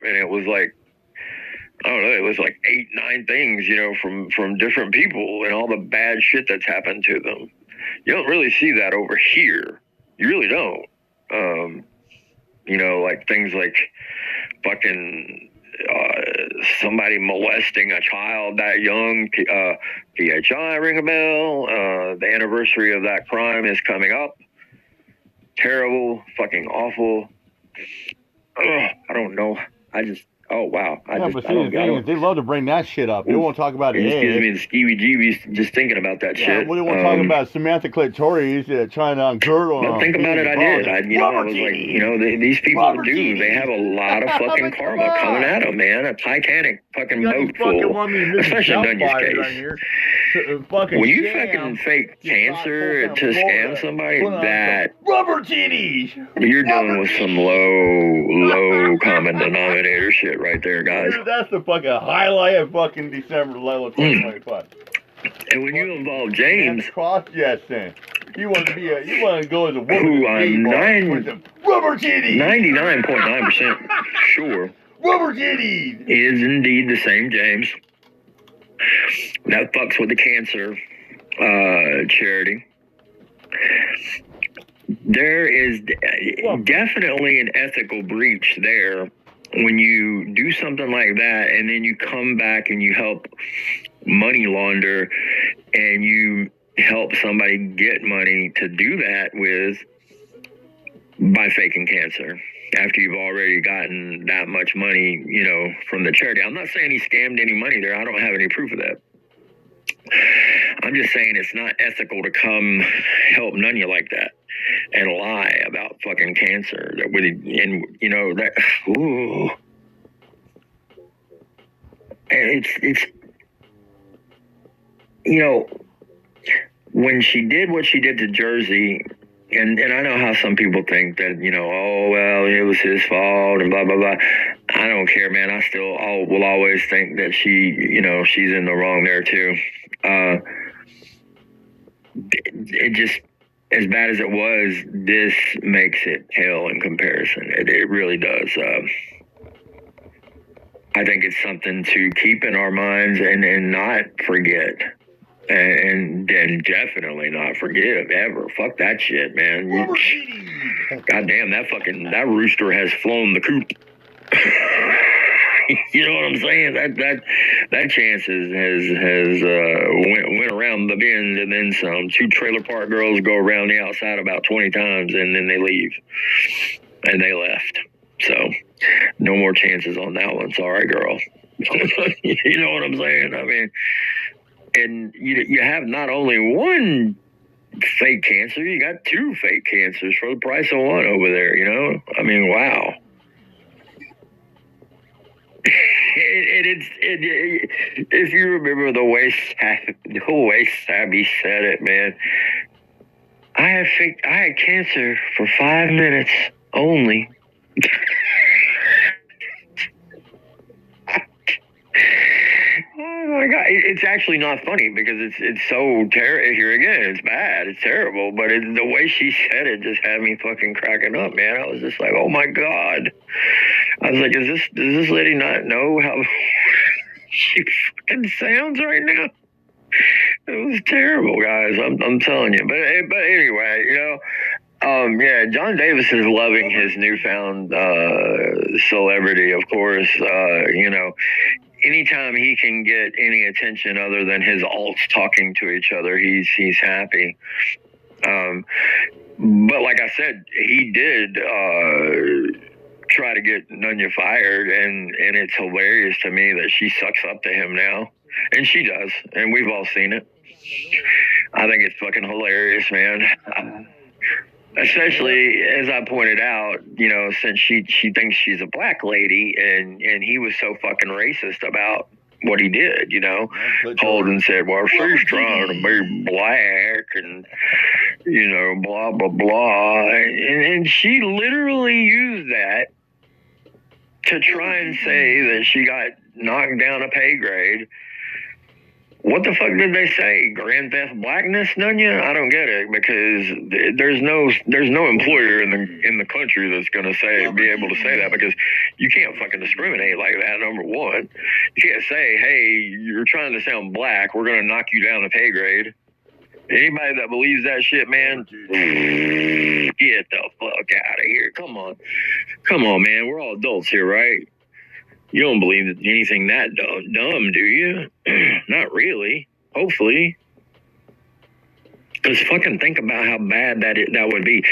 and it was like, I don't know, it was like 8, 9 things, you know, from different people and all the bad shit that's happened to them. You don't really see that over here. You really don't. You know, like things like fucking somebody molesting a child that young. PHI, ring a bell. The anniversary of that crime is coming up. Terrible, fucking awful. Ugh, I don't know. I just, oh wow. But see, the thing is, they love to bring that shit up. They won't talk about it. It just gives me the skeevy-jeebies just thinking about that shit. Well, they won't talk about Samantha Clitoris trying to girdle. But think about it, I did. I was like, you know, these people do. They have a lot of fucking karma coming at them, man. A Titanic fucking boat full. Especially in Dunya's case. When you fucking fake cancer to scam somebody, that rubber titties. You're dealing with some low common denominator shit right there, guys. Dude, that's the fucking highlight of fucking December 2025. And when you involve James, cross-dressing, you want to go as a woman. Who I'm rubber titties. 99.9% sure. Rubber titties is indeed the same James that fucks with the cancer charity. There is definitely an ethical breach there when you do something like that and then you come back and you help money launder and you help somebody get money to do that with by faking cancer after you've already gotten that much money, you know, from the charity. I'm not saying he scammed any money there. I don't have any proof of that. I'm just saying it's not ethical to come help Nunya like that and lie about fucking cancer. That with, and you know that. Ooh, and it's you know, when she did what she did to Jersey. And I know how some people think that, you know, oh, well, it was his fault and blah, blah, blah. I don't care, man. I still will always think that she, you know, she's in the wrong there, too. It just, as bad as it was, this makes it hell in comparison. It really does. I think it's something to keep in our minds and not forget. And definitely not forgive ever. Fuck that shit, man. Goddamn, that rooster has flown the coop. You know what I'm saying? That chance has went around the bend and then some. 2 trailer park girls go around the outside about 20 times and then they leave. And they left. So no more chances on that one. Sorry, girl. You know what I'm saying? I mean, and you have not only one fake cancer, you got 2 fake cancers for the price of one over there, you know? I mean, wow. If you remember the way Sabby said it, man, I had cancer for 5 minutes only. Oh my God! It's actually not funny because it's so terrible. Here again, it's bad. It's terrible. But the way she said it just had me fucking cracking up, man. I was just like, oh my God. I was like, does this lady not know how she fucking sounds right now? It was terrible, guys. I'm telling you. But anyway, you know. Yeah, John Davis is loving his newfound celebrity, of course. You know, anytime he can get any attention other than his alts talking to each other, he's happy. But like I said, he did try to get Nunya fired, and it's hilarious to me that she sucks up to him now. And she does, and we've all seen it. I think it's fucking hilarious, man. Especially, as I pointed out, you know, since she thinks she's a black lady, and he was so fucking racist about what he did, you know. Holden said, well, she's trying to be black, and, you know, blah, blah, blah. And she literally used that to try and say that she got knocked down a pay grade What the fuck did they say? Grand Theft Blackness, Nunya? I don't get it, because there's no employer in the country that's gonna be able to say that, because you can't fucking discriminate like that. Number one, you can't say, hey, you're trying to sound black, we're gonna knock you down a pay grade. Anybody that believes that shit, man, get the fuck out of here. Come on, man. We're all adults here, right? You don't believe anything that dumb, do you? Not really. Hopefully. Because fucking think about how bad that would be.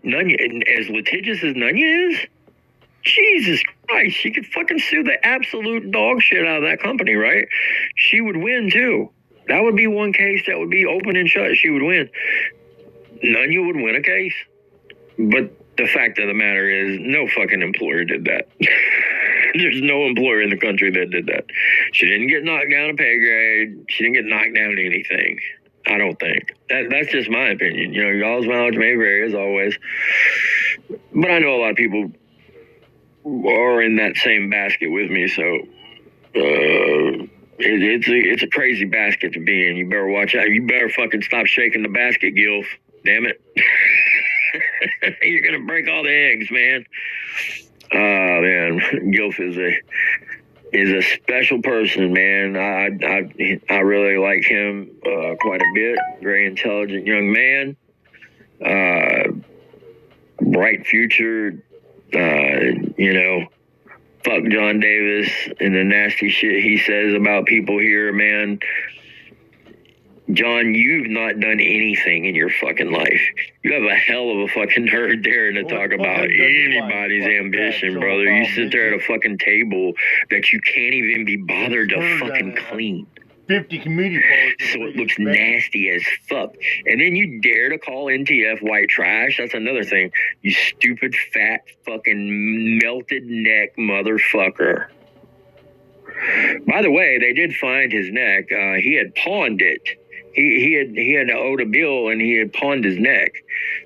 Nunya, as litigious as Nunya is, Jesus Christ, she could fucking sue the absolute dog shit out of that company, right? She would win too. That would be one case that would be open and shut. She would win. Nunya would win a case. But the fact of the matter is, no fucking employer did that. There's no employer in the country that did that. She didn't get knocked down a pay grade. She didn't get knocked down anything. I don't think. That's just my opinion. You know, y'all's mileage may vary, as always. But I know a lot of people are in that same basket with me, so it's a crazy basket to be in. You better watch out. You better fucking stop shaking the basket, Gilf. Damn it. You're gonna break all the eggs, man. Man, Gilf is a special person, man. I really like him quite a bit. Very intelligent young man. Bright future. You know, fuck John Davis and the nasty shit he says about people here, man. John, you've not done anything in your fucking life. You have a hell of a fucking nerd there to talk about anybody's ambition, brother. You sit there at a fucking table that you can't even be bothered to fucking clean. 50 community posts. So it looks nasty as fuck. And then you dare to call NTF white trash? That's another thing. You stupid, fat, fucking melted neck motherfucker. By the way, they did find his neck. He had pawned it. He had owed a bill and he had pawned his neck.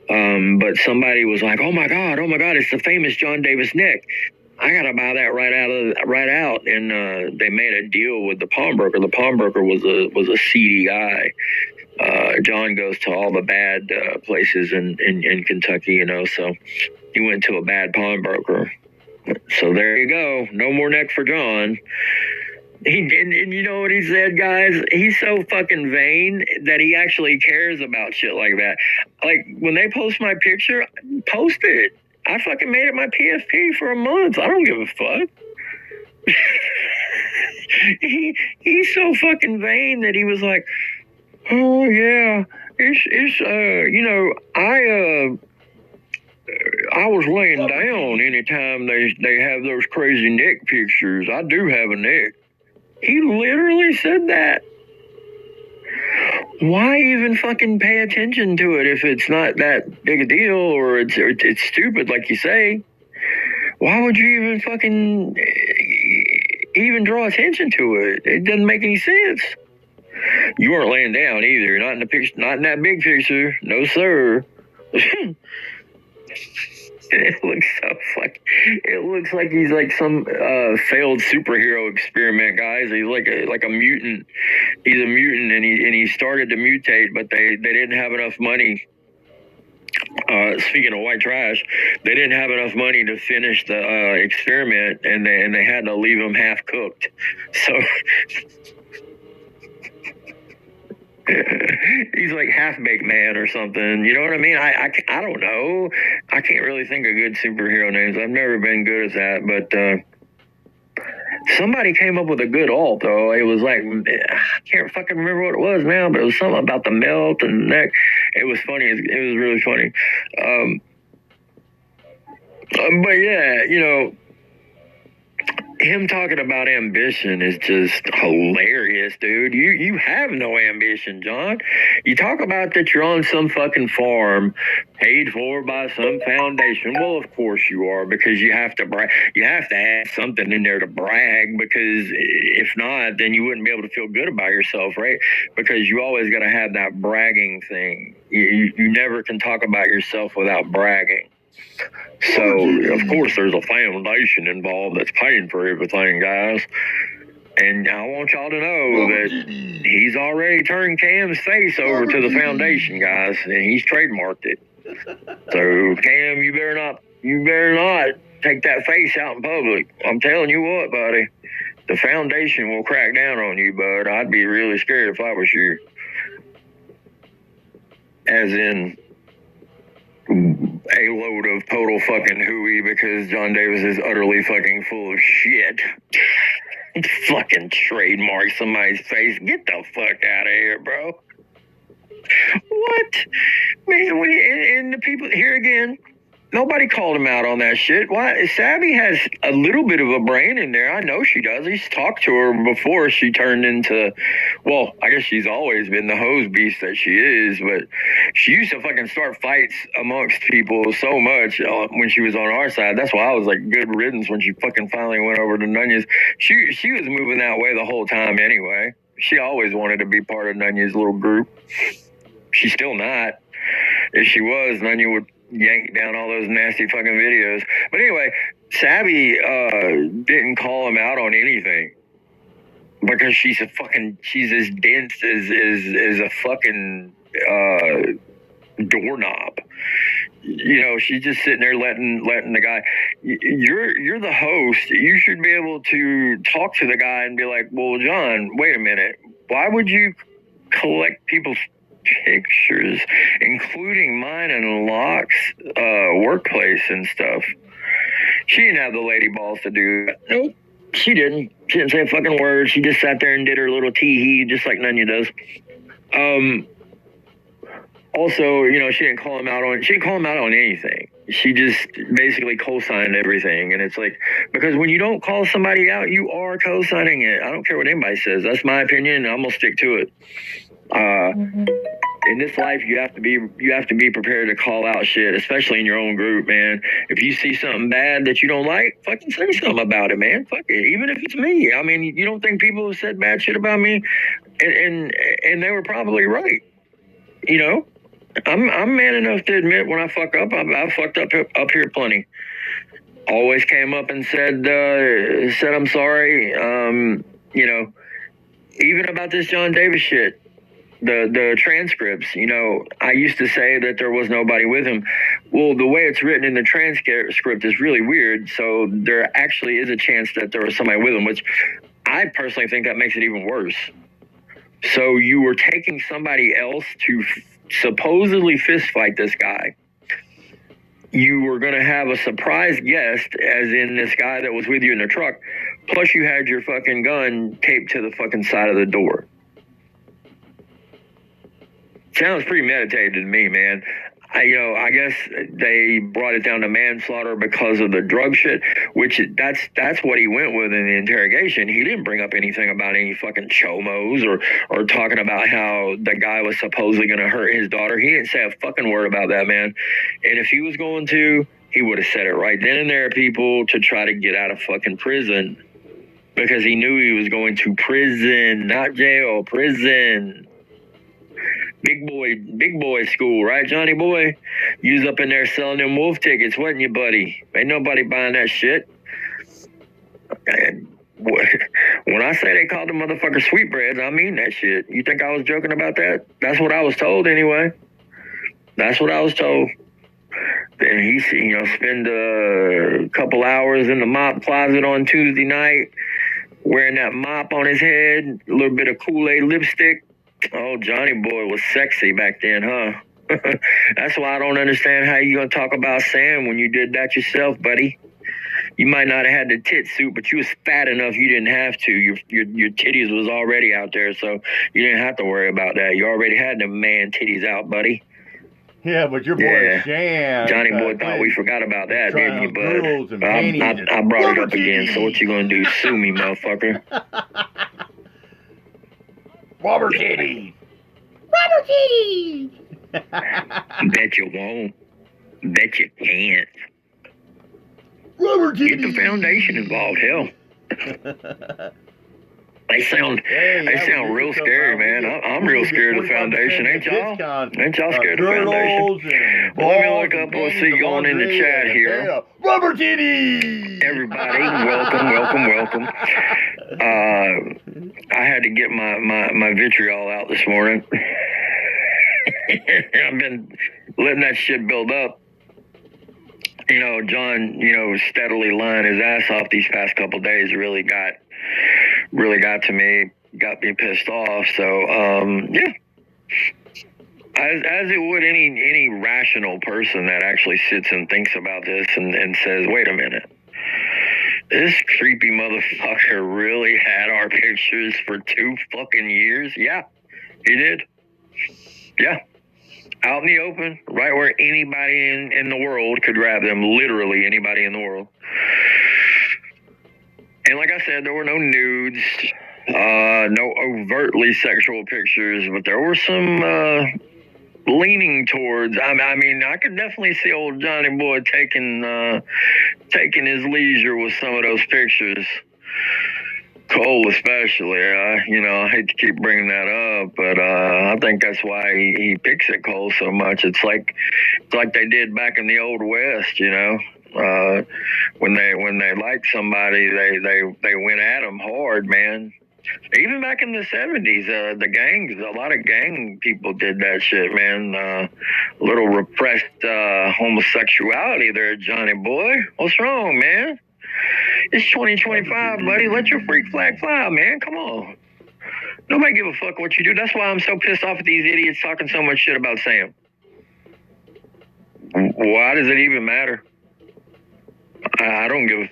But somebody was like, oh my God, it's the famous John Davis neck. I gotta buy that right out. And they made a deal with the pawnbroker. The pawnbroker was a seedy guy. John goes to all the bad places in Kentucky, you know, so he went to a bad pawnbroker. So there you go. No more neck for John. And you know what he said, guys? He's so fucking vain that he actually cares about shit like that. Like, when they post my picture, post it. I fucking made it my PFP for a month. I don't give a fuck. He's so fucking vain that he was like, oh yeah, it's you know, I was laying down anytime they have those crazy neck pictures. I do have a neck. He literally said that. Why even fucking pay attention to it if it's not that big a deal, or it's stupid like you say? Why would you even fucking even draw attention to it? It doesn't make any sense. You weren't laying down either. Not in the picture. Not in that big picture. No, sir. It looks so fucking. It looks like he's like some failed superhero experiment, guys. He's like a mutant. He's a mutant, and he started to mutate, but they didn't have enough money. Speaking of white trash, they didn't have enough money to finish the experiment, and they had to leave him half cooked. So. He's like Half-Baked Man or something. You know what I mean? I don't know. I can't really think of good superhero names. I've never been good at that. But somebody came up with a good alt, though. It was like, I can't fucking remember what it was now, but it was something about the melt and the neck. It was funny. It was really funny. But yeah, you know, him talking about ambition is just hilarious, dude. You have no ambition, John. You talk about that you're on some fucking farm paid for by some foundation. Well, of course you are, because you have to brag. You have to have something in there to brag, because if not, then you wouldn't be able to feel good about yourself, right? Because you always got to have that bragging thing. You never can talk about yourself without bragging. So, of course, there's a foundation involved that's paying for everything, guys. And I want y'all to know that he's already turned Cam's face over to the foundation, guys, and he's trademarked it. So Cam, you better not take that face out in public. I'm telling you what, buddy. The foundation will crack down on you, bud. I'd be really scared if I was you. As in a load of total fucking hooey because John Davis is utterly fucking full of shit. Fucking trademark somebody's face. Get the fuck out of here, bro. What? Man, and the people, here again, nobody called him out on that shit. Why? Savvy has a little bit of a brain in there. I know she does. He's talked to her before she turned into, well, I guess she's always been the hose beast that she is, but she used to fucking start fights amongst people so much when she was on our side. That's why I was like, good riddance when she fucking finally went over to Nunya's. She was moving that way the whole time anyway. She always wanted to be part of Nunya's little group. She's still not. If she was, Nunya would yank down all those nasty fucking videos. But anyway, Savvy didn't call him out on anything because she's as dense as a fucking doorknob. You know, she's just sitting there letting the guy. You're the host. You should be able to talk to the guy and be like, well, John, wait a minute. Why would you collect people's pictures, including mine and Locke's workplace and stuff? She didn't have the lady balls to do that. Nope, she didn't. She didn't say a fucking word. She just sat there and did her little tee-hee, just like Nunya does. Also, you know, she didn't call him out on anything. She just basically co-signed everything. And it's like, because when you don't call somebody out, you are co-signing it. I don't care what anybody says. That's my opinion, and I'm gonna stick to it. In this life, you have to be prepared to call out shit, especially in your own group, man. If you see something bad that you don't like, fucking say something about it, man. Fuck it, even if it's me. I mean, you don't think people have said bad shit about me, and they were probably right. You know, I'm man enough to admit when I fuck up. I've fucked up here plenty. Always came up and said I'm sorry. You know, even about this John Davis shit. The transcripts, you know, I used to say that there was nobody with him. Well, the way it's written in the transcript is really weird. So there actually is a chance that there was somebody with him, which I personally think that makes it even worse. So you were taking somebody else to supposedly fist fight this guy. You were going to have a surprise guest, as in this guy that was with you in the truck. Plus you had your fucking gun taped to the fucking side of the door. Sounds premeditated to me, man. I guess they brought it down to manslaughter because of the drug shit, which that's what he went with in the interrogation. He didn't bring up anything about any fucking chomos or talking about how the guy was supposedly going to hurt his daughter. He didn't say a fucking word about that, man. And if he was going to, he would have said it right then and there, people, to try to get out of fucking prison, because he knew he was going to prison, not jail, prison. Big boy school, right, Johnny boy? You was up in there selling them wolf tickets, wasn't you, buddy? Ain't nobody buying that shit. And when I say they called the motherfucker sweetbreads, I mean that shit. You think I was joking about that? That's what I was told anyway. That's what I was told. Then he, you know, spend a couple hours in the mop closet on Tuesday night, wearing that mop on his head, a little bit of Kool-Aid lipstick. Oh, Johnny boy was sexy back then, huh? That's why I don't understand how you gonna talk about Sam when you did that yourself, buddy. You might not have had the tit suit, but you was fat enough you didn't have to. Your titties was already out there, so you didn't have to worry about that. You already had the man titties out, buddy. Yeah, but your boy Shan. Johnny boy thought we forgot about that, didn't you, bud? I brought it up again, so what you gonna do? Sue me, motherfucker. Robert Titties. Bet you won't. Bet you can't. Robert Titties. Get the foundation involved, hell. They sound real scary, man. I'm real scared of the Foundation. Ain't y'all? Ain't y'all scared of the Foundation? Well, let me look up. Let's see going in the chat here. Rubber titties! Everybody, welcome. I had to get my vitriol out this morning. I've been letting that shit build up. You know, John, steadily lying his ass off these past couple days really got to me, got me pissed off. So, yeah. As it would any rational person that actually sits and thinks about this and says, wait a minute, this creepy motherfucker really had our pictures for 2 fucking years? Yeah, he did. Yeah. Out in the open, right where anybody in the world could grab them, literally anybody in the world. And like I said, there were no nudes, no overtly sexual pictures, but there were some leaning towards. I mean, I could definitely see old Johnny Boy taking his leisure with some of those pictures. Cole especially, I hate to keep bringing that up, but I think that's why he picks at Cole so much. It's like they did back in the old West, when they liked somebody, they went at them hard, man. Even back in the 70s, the gangs, a lot of gang people did that shit, man. A little repressed homosexuality there, Johnny Boy. What's wrong, man? It's 2025, buddy. Let your freak flag fly, man. Come on. Nobody give a fuck what you do. That's why I'm so pissed off at these idiots talking so much shit about Sam. Why does it even matter? I don't give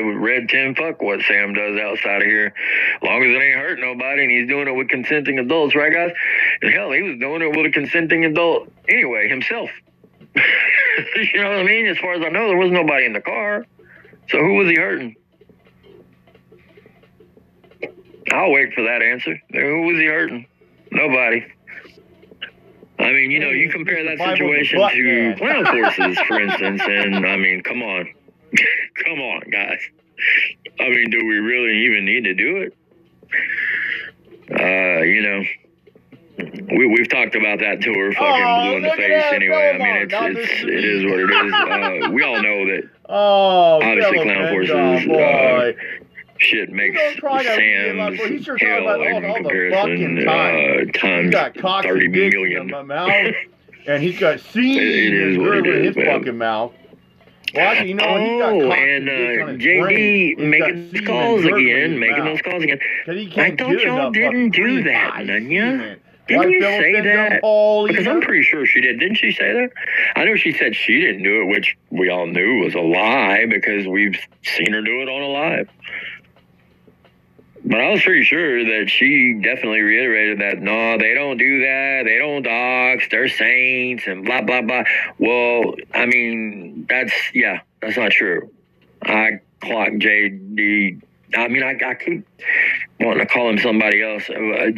a red tin fuck what Sam does outside of here. As long as it ain't hurt nobody and he's doing it with consenting adults, right, guys? And hell, he was doing it with a consenting adult anyway, himself. You know what I mean? As far as I know, there was nobody in the car. So who was he hurting? I'll wait for that answer. Who was he hurting? Nobody. I mean, you compare that situation to clown forces, for instance, and I mean, come on. Come on, guys. I mean, do we really even need to do it? We've talked about that till we're fucking blue in the face anyway. I mean, it is what it is. We all know that. Obviously, clown forces shit makes Sam's hell in comparison times 30 million. And he's got seeds in his fucking mouth. Well, he got and JD making those calls again, I thought y'all didn't do that, Nunya. Didn't you say that? Because I'm pretty sure she did. Didn't she say that? I know she said she didn't do it, which we all knew was a lie because we've seen her do it on a live. But I was pretty sure that she definitely reiterated that, no, they don't do that. They don't dox. They're saints and blah, blah, blah. Well, I mean, that's not true. I clocked JD. I mean, I keep wanting to call him somebody else. I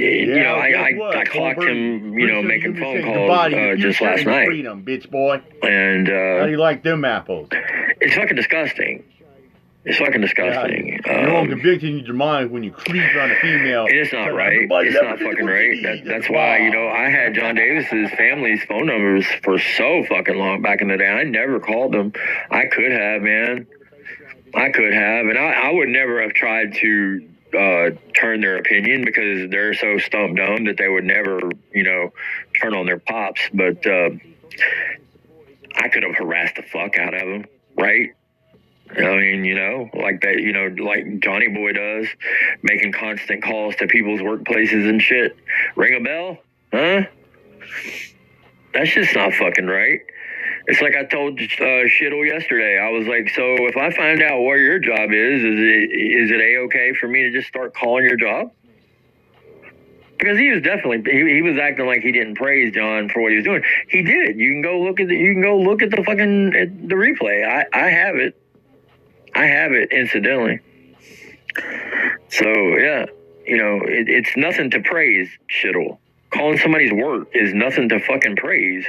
clocked him, making phone calls just last night. Freedom, bitch boy. And how do you like them apples? It's fucking disgusting. It's fucking disgusting. I'm convicting your mind when you creep on a female. It's not right. It's not fucking right. That's why, I had John Davis's family's phone numbers for so fucking long back in the day. I never called them. I could have, man. I could have. And I would never have tried to turn their opinion because they're so stumped dumb that they would never, turn on their pops. But I could have harassed the fuck out of them, right? I mean, like that, like Johnny Boy does, making constant calls to people's workplaces and shit. Ring a bell? Huh? That's just not fucking right. It's like I told Shittle yesterday. I was like, so if I find out where your job is it A-okay for me to just start calling your job? Because he was definitely, he was acting like he didn't praise John for what he was doing. He did. You can go look at the fucking the replay. I have it. I have it, incidentally. So, yeah, it's nothing to praise, Shittle. Calling somebody's work is nothing to fucking praise.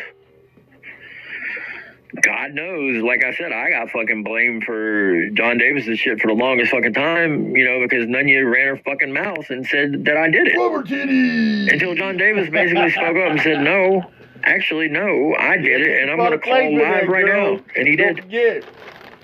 God knows, like I said, I got fucking blamed for John Davis's shit for the longest fucking time, you know, because Nunya ran her fucking mouth and said that I did it. Rubber titty! Until John Davis basically spoke up and said, no, actually, no, I did it, and I'm going to call live right now. And he did. Forget.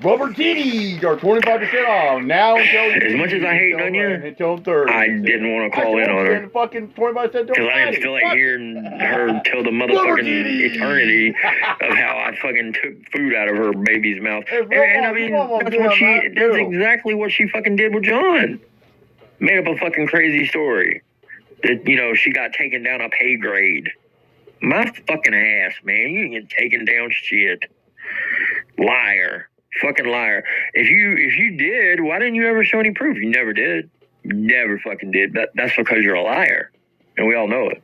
Rubber titties are 25% off now until as much as I hate Nunya, until Thursday. I didn't want to call in on her. Fucking 25% because I didn't feel like hearing her till the motherfucking eternity of how I fucking took food out of her baby's mouth. And I mean, that's exactly what she fucking did with John. Made up a fucking crazy story that, you know, she got taken down a pay grade. My fucking ass, man. You didn't get taken down shit. Liar. Fucking liar. If you did, why didn't you ever show any proof? You never did. You never fucking did. That's because you're a liar. And we all know it.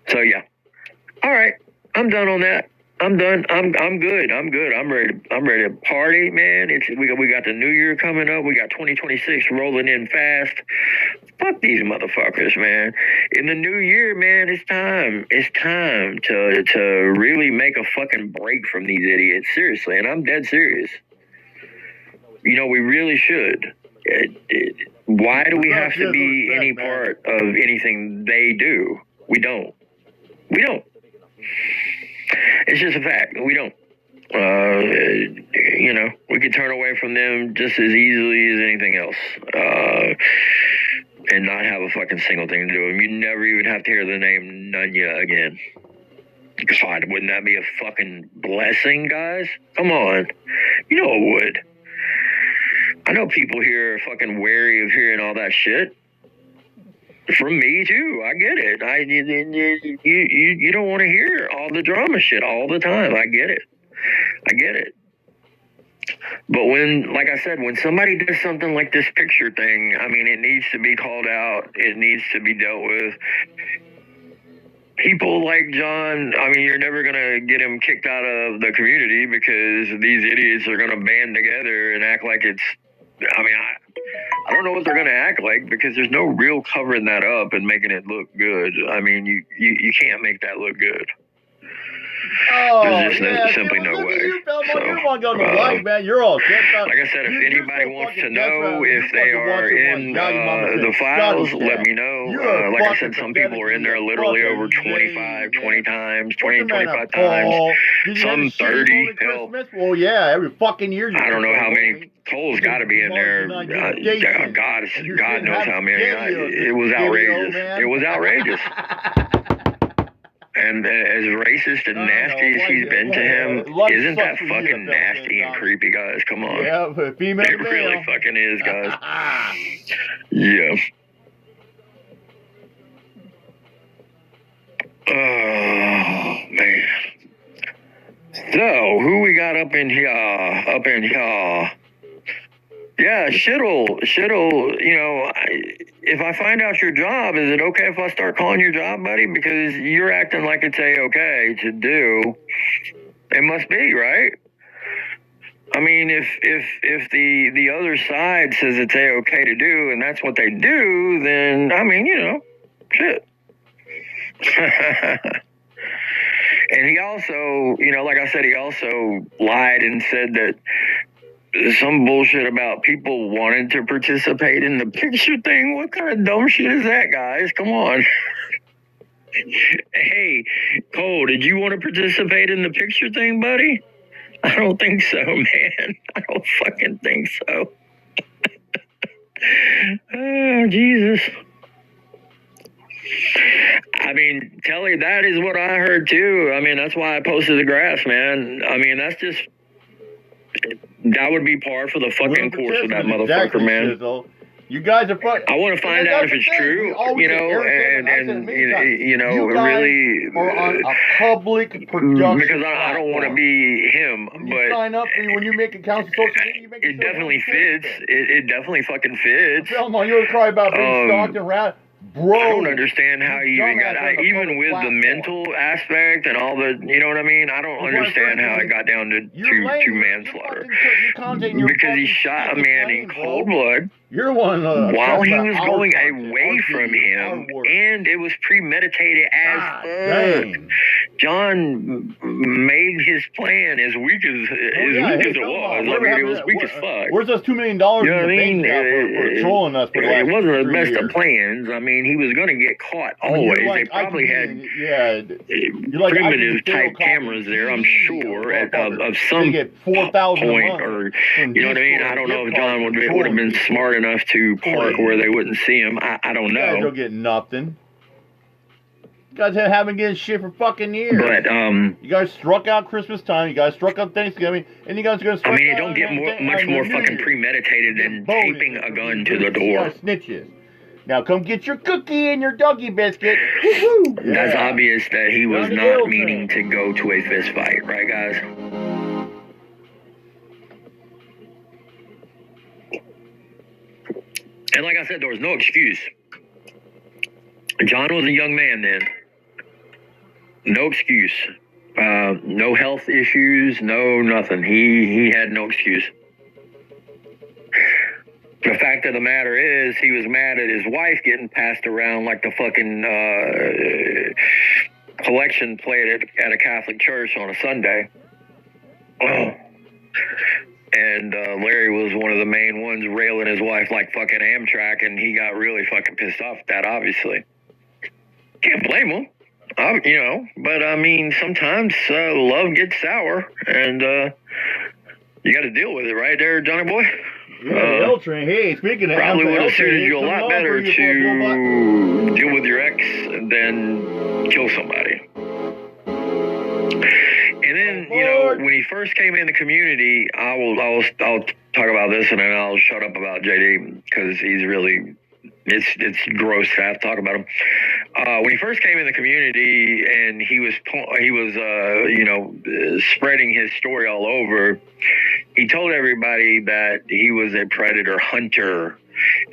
So yeah. All right. I'm done on that. I'm done. I'm good. I'm good. I'm ready to party, man. We got the new year coming up. We got 2026 rolling in fast. Fuck these motherfuckers, man. In the new year, man, it's time. It's time to really make a fucking break from these idiots. Seriously, and I'm dead serious. You know, we really should. Why do we have to be any part of anything they do? We don't. We don't. It's just a fact. We don't. You know, we could turn away from them just as easily as anything else. And not have a fucking single thing to do with them. You never even have to hear the name Nunya again. God, wouldn't that be a fucking blessing, guys? Come on. You know it would. I know people here are fucking wary of hearing all that shit. From me too, I get it. You don't want to hear all the drama shit all the time. I get it. But when, like I said, when somebody does something like this picture thing, I mean, it needs to be called out. It needs to be dealt with. People like John, I mean, you're never going to get him kicked out of the community because these idiots are going to band together and act like it's, I mean, I don't know what they're going to act like because there's no real covering that up and making it look good. I mean, you can't make that look good. Oh, there's just simply no way. You're one on the light, man. You're all set. Like I said, if anybody wants to know if they are in the files, let me know. Like I said, some people are in there literally over 25 times, 20, 25 times. Some 30. Hell. Well, yeah, every fucking year. I don't know how many. Cole's got to be in there. God knows how many. It was outrageous. It was outrageous. And as racist and nasty as he's been to him, isn't that fucking nasty and creepy, guys? Come on. Yeah, female. It really fucking is, guys. Yeah. Oh, man. So, who we got up in here? Yeah, shit'll, you know, if I find out your job, is it okay if I start calling your job, buddy? Because you're acting like it's A-okay to do. It must be, right? I mean, if the other side says it's A-okay to do, and that's what they do, then, I mean, you know, shit. And he also, you know, like I said, he also lied and said that some bullshit about people wanting to participate in the picture thing. What kind of dumb shit is that, guys? Come on. Hey, Cole, did you want to participate in the picture thing, buddy? I don't think so, man. I don't fucking think so. Oh, Jesus. I mean, Telly, that is what I heard too. I mean, that's why I posted the graphs, man. I mean, that's just... That would be par for the fucking course with that motherfucker, man. You guys are fucking... I want to find out if it's true, you know, and you know, really... Or on a public production because I don't want to be him, when but... You sign up when you make accounts on social media, you make it definitely fits. It definitely fucking fits. Tell them, you would cry about being stalked and around. Bro, I don't understand how you even got, even with the mental aspect and all the, you know what I mean? I don't understand how it got down to manslaughter. Because he shot a man in cold blood while he was going away from him, and it was premeditated as fuck. John made his plan as weak as it was. I mean, it was weak as fuck. Where's those $2 million You know in what I the mean? bank account for trolling us for the last It wasn't the 3 best years? of plans. I mean, he was going to get caught always. They probably had primitive type cameras there, I'm sure, of some point, or you know what I mean. I don't know if John would have been smart enough to park where they wouldn't see him. I don't know. You guys don't get nothing. You guys haven't getting shit for fucking years. But you guys struck out Christmas time. You guys struck out Thanksgiving, and you guys are gonna. I mean, it don't get much more fucking premeditated than taping a gun to the door. Snitches. Now come get your cookie and your doggy biscuit. That's obvious that he was not meaning to go to a fist fight, right, guys? And like I said, there was no excuse. John was a young man then. No excuse. No health issues, no nothing. He had no excuse. The fact of the matter is, he was mad at his wife getting passed around like the fucking collection plate at a Catholic church on a Sunday. And Larry was one of the main ones railing his wife like fucking Amtrak, and he got really fucking pissed off at that, obviously. Can't blame him. You know, but I mean, sometimes love gets sour, and you got to deal with it, right there, Johnny boy? L-Train. Hey, speaking of probably would have suited you a lot better to deal with your ex than kill somebody. And then, you know, when he first came in the community, I'll talk about this, and then I'll shut up about JD because he's really. It's gross to have to talk about him. When he first came in the community and he was spreading his story all over, he told everybody that he was a predator hunter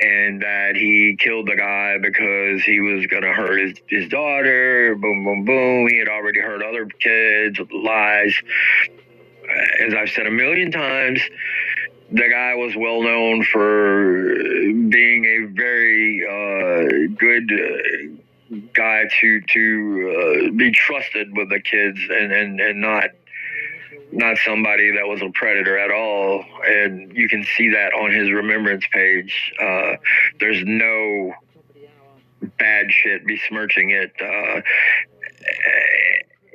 and that he killed the guy because he was going to hurt his daughter. Boom, boom, boom. He had already hurt other kids with lies. As I've said a million times, the guy was well known for being a very good guy to be trusted with the kids and not somebody that was a predator at all. And you can see that on his remembrance page. There's no bad shit besmirching it.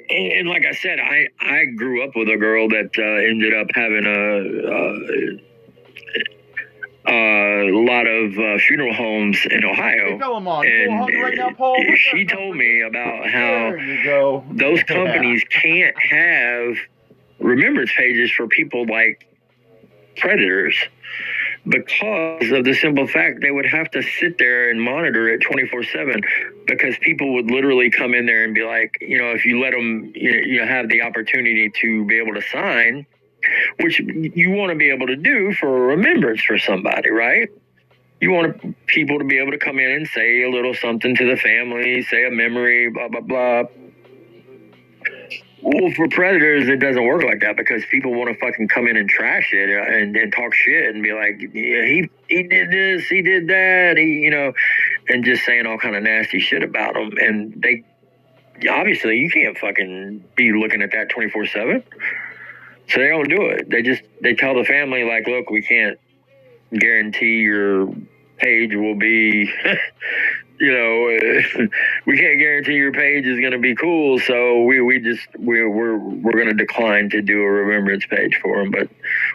And like I said, I grew up with a girl that ended up having a lot of funeral homes in Ohio. And she told me about how those companies can't have remembrance pages for people like predators because of the simple fact they would have to sit there and monitor it 24/7 because people would literally come in there and be like, you know, if you let them, you know, have the opportunity to be able to sign, which you want to be able to do for a remembrance for somebody, right? You want people to be able to come in and say a little something to the family, say a memory, blah, blah, blah. Well, for predators, it doesn't work like that because people want to fucking come in and trash it and talk shit and be like, yeah, he did this, he did that, you know, and just saying all kind of nasty shit about them. And they, obviously, you can't fucking be looking at that 24/7. So they don't do it. They tell the family, like, look, we can't guarantee your page will be, you know, we can't guarantee your page is going to be cool. So we're going to decline to do a remembrance page for them, but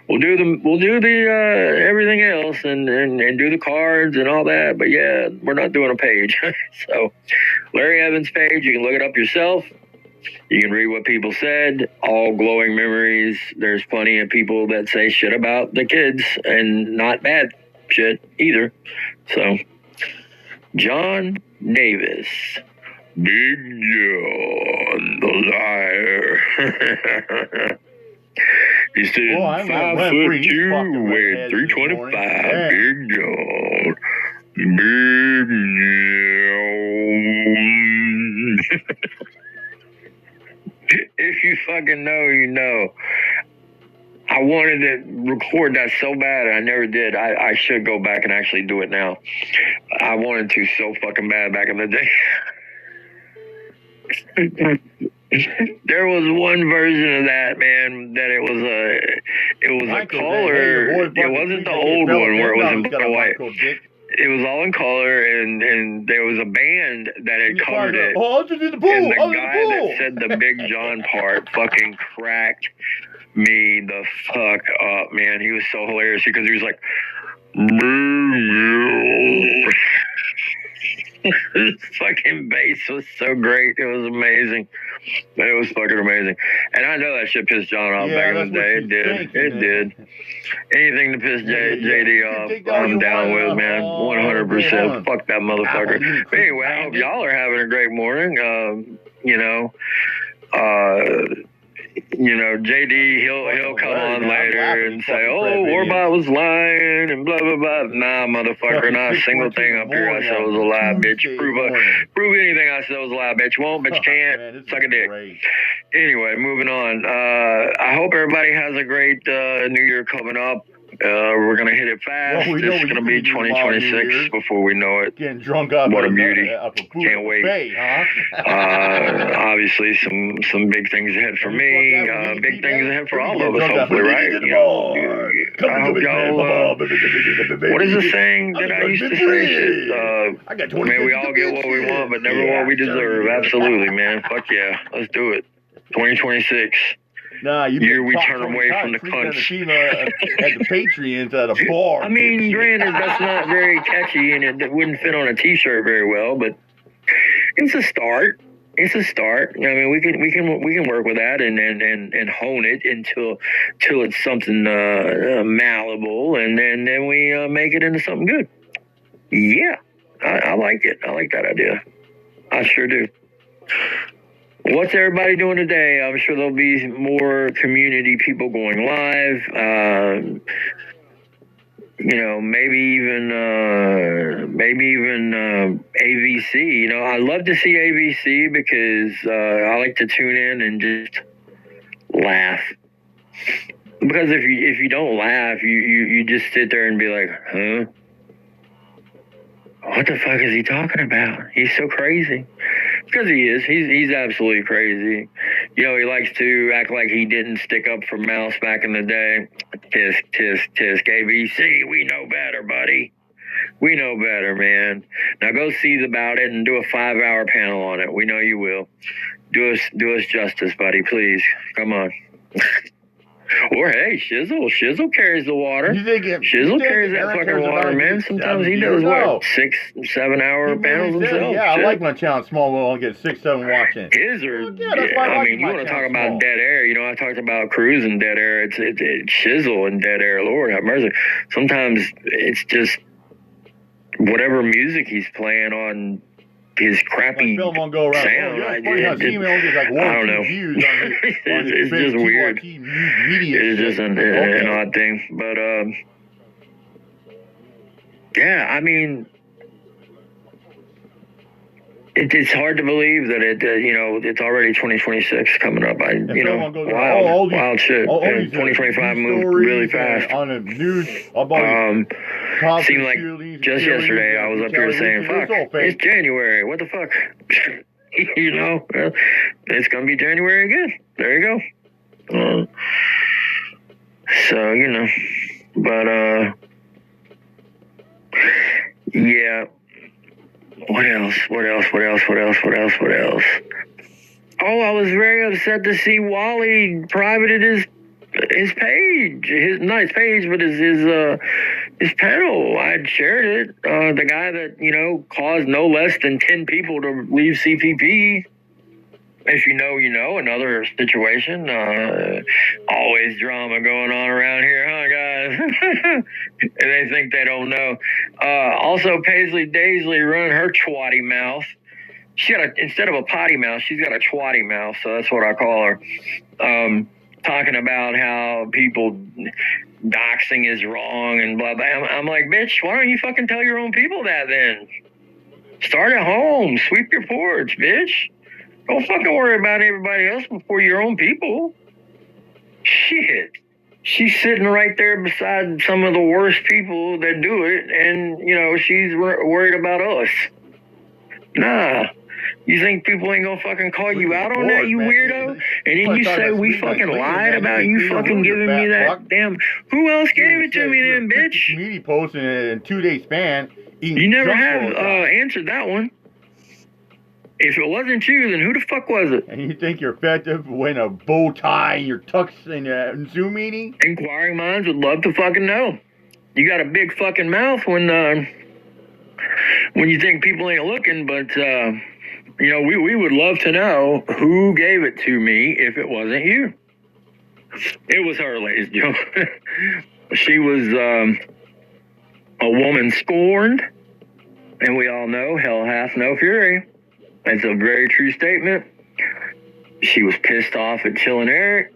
we'll do the everything else and do the cards and all that. But yeah, we're not doing a page. So Larry Evans' page, you can look it up yourself. You can read what people said, all glowing memories. There's plenty of people that say shit about the kids and not bad shit either. So, John Davis, Big John the liar. He said 5'2", weighed 325. Big John. Big John. If you fucking know, you know. I wanted to record that so bad, and I never did. I should go back and actually do it now. I wanted to so fucking bad back in the day. There was one version of that, man, that it was a color. It wasn't the old one where it was in black and white. It was all in color, and there was a band that had covered it. Oh, I in the pool. And the guy that said the Big John part fucking cracked me the fuck up, man. He was so hilarious because he was like, his fucking bass was so great. It was amazing. It was fucking amazing. And I know that shit pissed John off back in the day. It did. It did. Anything to piss JD off, I'm down with, man. 100%. Fuck that motherfucker. But anyway, I hope y'all are having a great morning. JD, he'll come on later and say, "Oh, Warbot was lying and blah blah blah." Nah, motherfucker, not a single thing up here I said was a lie, bitch. Prove anything I said was a lie, bitch. Won't, but you can't. Suck a dick. Anyway, moving on. I hope everybody has a great New Year coming up. We're gonna hit it fast. It's gonna be 2026 before we know it. Getting drunk up. What a beauty! Can't wait. Obviously, some big things ahead for me. Big things ahead for all of us. Hopefully, right? I hope y'all. What is the saying that I used to say? May we all get what we want, but never what we deserve. Absolutely, man. Fuck yeah, let's do it. 2026. Nah, year we turn away from the cunts. At the Patreons at a bar. I mean, granted, that's not very catchy, and it wouldn't fit on a T-shirt very well, but it's a start. It's a start. I mean, we can work with that and hone it until it's something malleable, and then we make it into something good. Yeah, I like it. I like that idea. I sure do. What's everybody doing today? I'm sure there'll be more community people going live. Maybe even AVC. I love to see AVC because I like to tune in and just laugh. Because if you don't laugh, you just sit there and be like, huh? What the fuck is he talking about? He's so crazy. Because he is. He's absolutely crazy. He likes to act like he didn't stick up for Mouse back in the day. Tisk, tisk, tisk. ABC, we know better, buddy. We know better, man. Now go see about it and do a 5-hour panel on it. We know you will. Do us justice, buddy, please. Come on. Or hey, Shizzle carries the water. Shizzle carries that fucking water, man. Sometimes he does 6-7 hour panels himself. Yeah, I like my channel small when I get 6-7 watching. His are, I mean, you want to talk about dead air? I talked about Cruise and dead air. It's Shizzle and dead air. Lord have mercy. Sometimes it's just whatever music he's playing on his crappy sound. I don't know. It's just weird. It's just an odd thing. But yeah, I mean, it's hard to believe that it's already 2026 coming up. Wild shit. And 2025 moved really fast. On the news, seemed like just yesterday I was up here saying, fuck, it's January. What the fuck? It's going to be January again. There you go. But, yeah. What else? Oh, I was very upset to see Wally privated his page. Not his page, but his panel. I had shared it. The guy that, caused no less than 10 people to leave CPP. If you know, another situation. Always drama going on around here, huh, guys? And they think they don't know. Also, Paisley Daisley running her twatty mouth. She got instead of a potty mouth, she's got a twatty mouth, so that's what I call her. Talking about how people doxing is wrong and blah, blah. I'm like, bitch, why don't you fucking tell your own people that then? Start at home. Sweep your porch, bitch. Don't fucking worry about everybody else before your own people. Shit. She's sitting right there beside some of the worst people that do it, and, she's worried about us. Nah. You think people ain't gonna fucking call you out on that, you weirdo? And then you say we fucking lied about you fucking giving me that damn. Who else gave it to me then, bitch? Community post in a 2-day span. You never have answered that one. If it wasn't you, then who the fuck was it? And you think you're effective when a bow tie and your tux in a Zoom meeting? Inquiring minds would love to fucking know. You got a big fucking mouth when you think people ain't looking, but you know, we would love to know who gave it to me if it wasn't you. It was her, ladies and gentlemen. She was a woman scorned, and we all know hell hath no fury. That's a very true statement. She was pissed off at Chillin' Eric,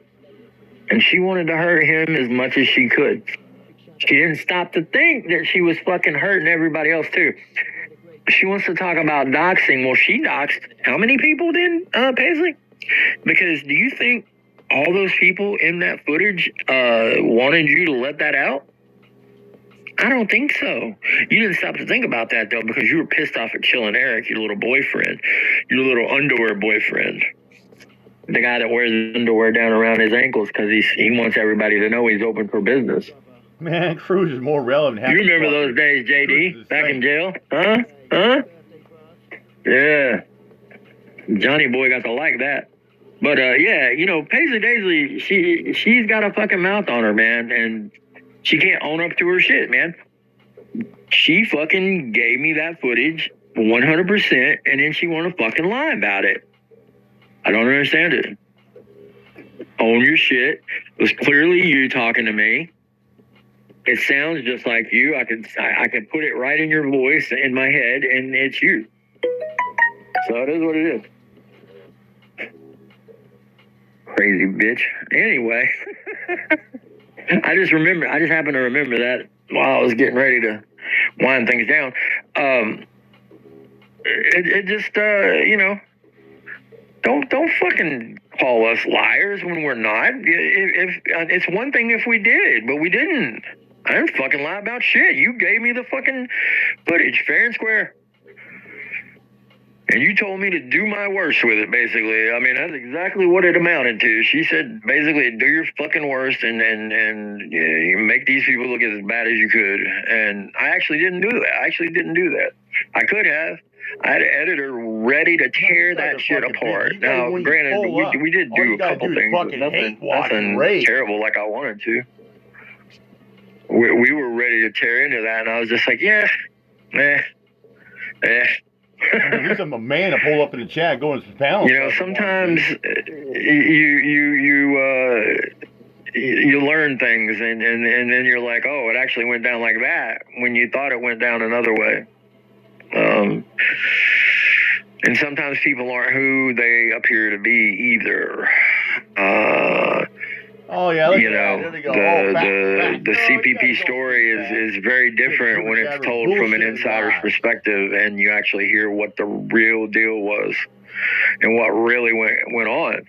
and she wanted to hurt him as much as she could. She didn't stop to think that she was fucking hurting everybody else too. She wants to talk about doxing. Well, she doxed how many people then, Paisley? Because do you think all those people in that footage wanted you to let that out? I don't think so. You didn't stop to think about that, though, because you were pissed off at Chillin' Eric, your little boyfriend, your little underwear boyfriend. The guy that wears his underwear down around his ankles because he wants everybody to know he's open for business. Man, Cruz is more relevant. You remember those days, JD, back in jail? Huh? Yeah. Johnny boy got to like that. But, yeah, you know, Paisley Daisley, she's got a fucking mouth on her, man, and she can't own up to her shit, man. She fucking gave me that footage 100%, and then she want to fucking lie about it. I don't understand it. Own your shit. It was clearly you talking to me. It sounds just like you. I could put it right in your voice in my head, and it's you. So it is what it is. Crazy bitch. Anyway, I just happened to remember that while I was getting ready to wind things down. It just you know, don't fucking call us liars when we're not. If it's one thing if we did, but we didn't. I didn't fucking lie about shit. You gave me the fucking footage, fair and square. And you told me to do my worst with it, basically. I mean, that's exactly what it amounted to. She said, basically, do your fucking worst and you make these people look as bad as you could. And I actually didn't do that. I could have. I had an editor ready to tear that shit apart. Now, granted, we did do a couple things, but nothing terrible like I wanted to. We were ready to tear into that, and I was just like, yeah, At least I'm a man to pull up in the chat going some pounds. You know, sometimes you learn things, and then you're like, oh, it actually went down like that when you thought it went down another way. And sometimes people aren't who they appear to be either. Oh yeah, you know, the CPP story is very different when it's told from an insider's perspective, and you actually hear what the real deal was and what really went on.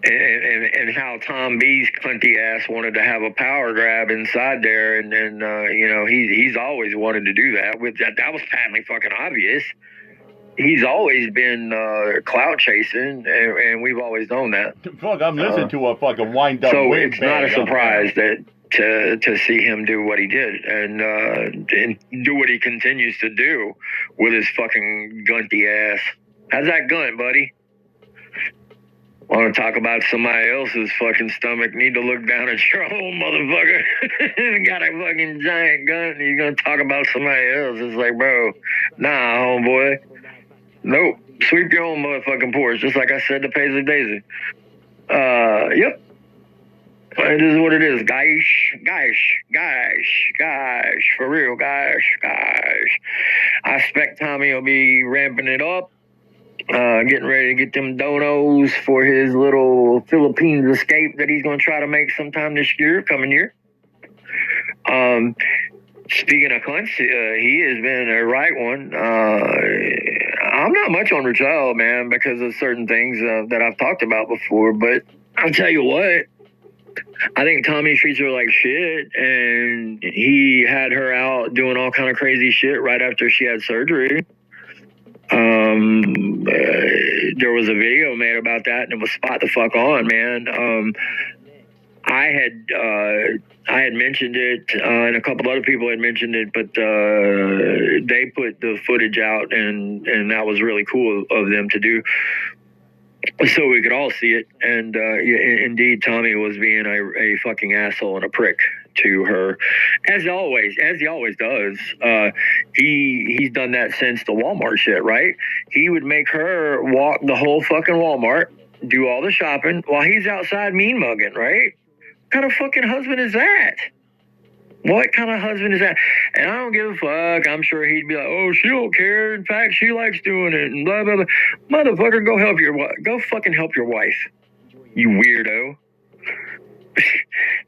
And how Tom B's cunty ass wanted to have a power grab inside there, and you know, he's always wanted to do that. With that was patently fucking obvious. He's always been clout chasing, and we've always known that. Fuck, I'm listening to a fucking wind up. So it's not a surprise that to see him do what he did and do what he continues to do with his fucking gunty ass. How's that gun, buddy? Want to talk about somebody else's fucking stomach? Need to look down at your own motherfucker. Got a fucking giant gun, and you're gonna talk about somebody else? It's like, bro, nah, homeboy. Nope. Sweep your own motherfucking porch, just like I said to Paisley Daisy. Yep. It is what it is. Guys. For real, guys. I expect Tommy will be ramping it up. Getting ready to get them donos for his little Philippines escape that he's going to try to make sometime this coming year. Speaking of cunts, he has been a right one. I'm not much on Rachel, man, because of certain things that I've talked about before, but I'll tell you what, I think Tommy treats her like shit, and he had her out doing all kind of crazy shit right after she had surgery. There was a video made about that, and it was spot the fuck on, man. I had mentioned it, and a couple other people had mentioned it, but they put the footage out, and that was really cool of them to do, so we could all see it. And yeah, indeed, Tommy was being a fucking asshole and a prick to her, as he always does. He's done that since the Walmart shit, right? He would make her walk the whole fucking Walmart, do all the shopping while he's outside mean mugging, right? What kind of fucking husband is that? What kind of husband is that? And I don't give a fuck. I'm sure he'd be like, oh, she don't care. In fact, she likes doing it. And blah, blah, blah. Motherfucker, go fucking help your wife. You weirdo.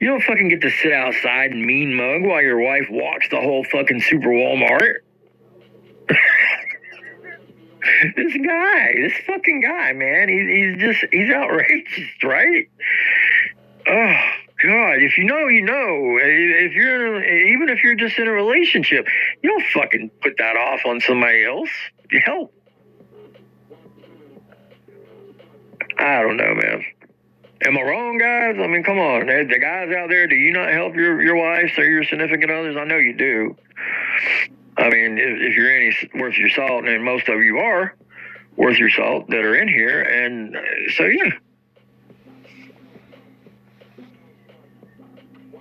You don't fucking get to sit outside and mean mug while your wife walks the whole fucking Super Walmart. This fucking guy, man. He's outrageous, right? Oh. God, if you know, you know. Even if you're just in a relationship, you don't fucking put that off on somebody else. You help. I don't know, man. Am I wrong, guys? I mean, come on. The guys out there, do you not help your wives or your significant others? I know you do. I mean, if you're any worth your salt, and most of you are worth your salt that are in here, and so yeah.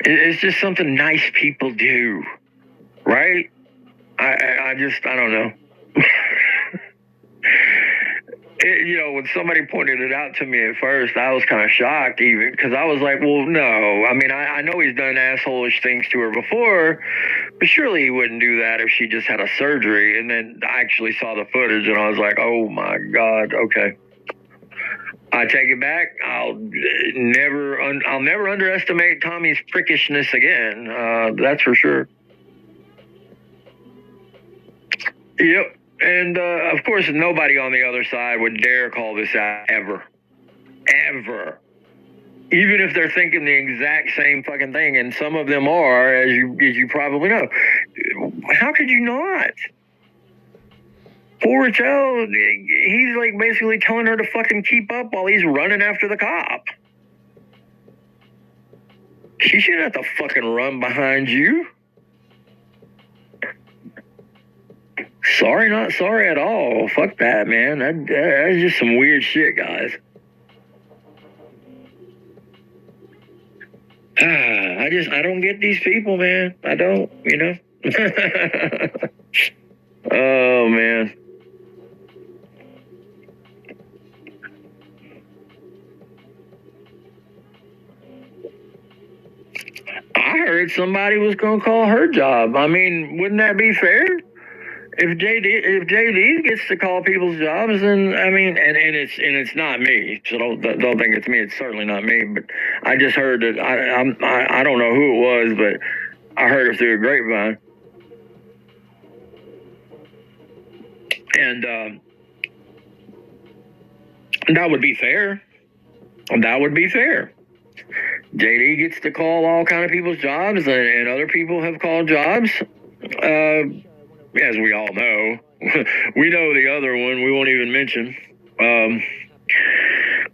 It's just something nice people do, right? I don't know. When somebody pointed it out to me at first, I was kind of shocked even, because I was like, well, no. I mean, I know he's done asshole-ish things to her before, but surely he wouldn't do that if she just had a surgery. And then I actually saw the footage, and I was like, oh, my God, okay. I take it back. I'll never underestimate Tommy's prickishness again. That's for sure. Yep. And of course, nobody on the other side would dare call this out ever. Even if they're thinking the exact same fucking thing, and some of them are, as you probably know. How could you not? Poor child, he's like basically telling her to fucking keep up while he's running after the cop. She shouldn't have to fucking run behind you. Sorry, not sorry at all. Fuck that, man. That's just some weird shit, guys. I don't get these people, man. I don't, Oh, man. I heard somebody was going to call her job. I mean, wouldn't that be fair? If JD gets to call people's jobs, then I mean, and it's not me, so don't think it's me. It's certainly not me. But I just heard that I don't know who it was, but I heard it through a grapevine, and that would be fair. That would be fair. JD gets to call all kind of people's jobs, and other people have called jobs. As we all know, we know the other one. We won't even mention.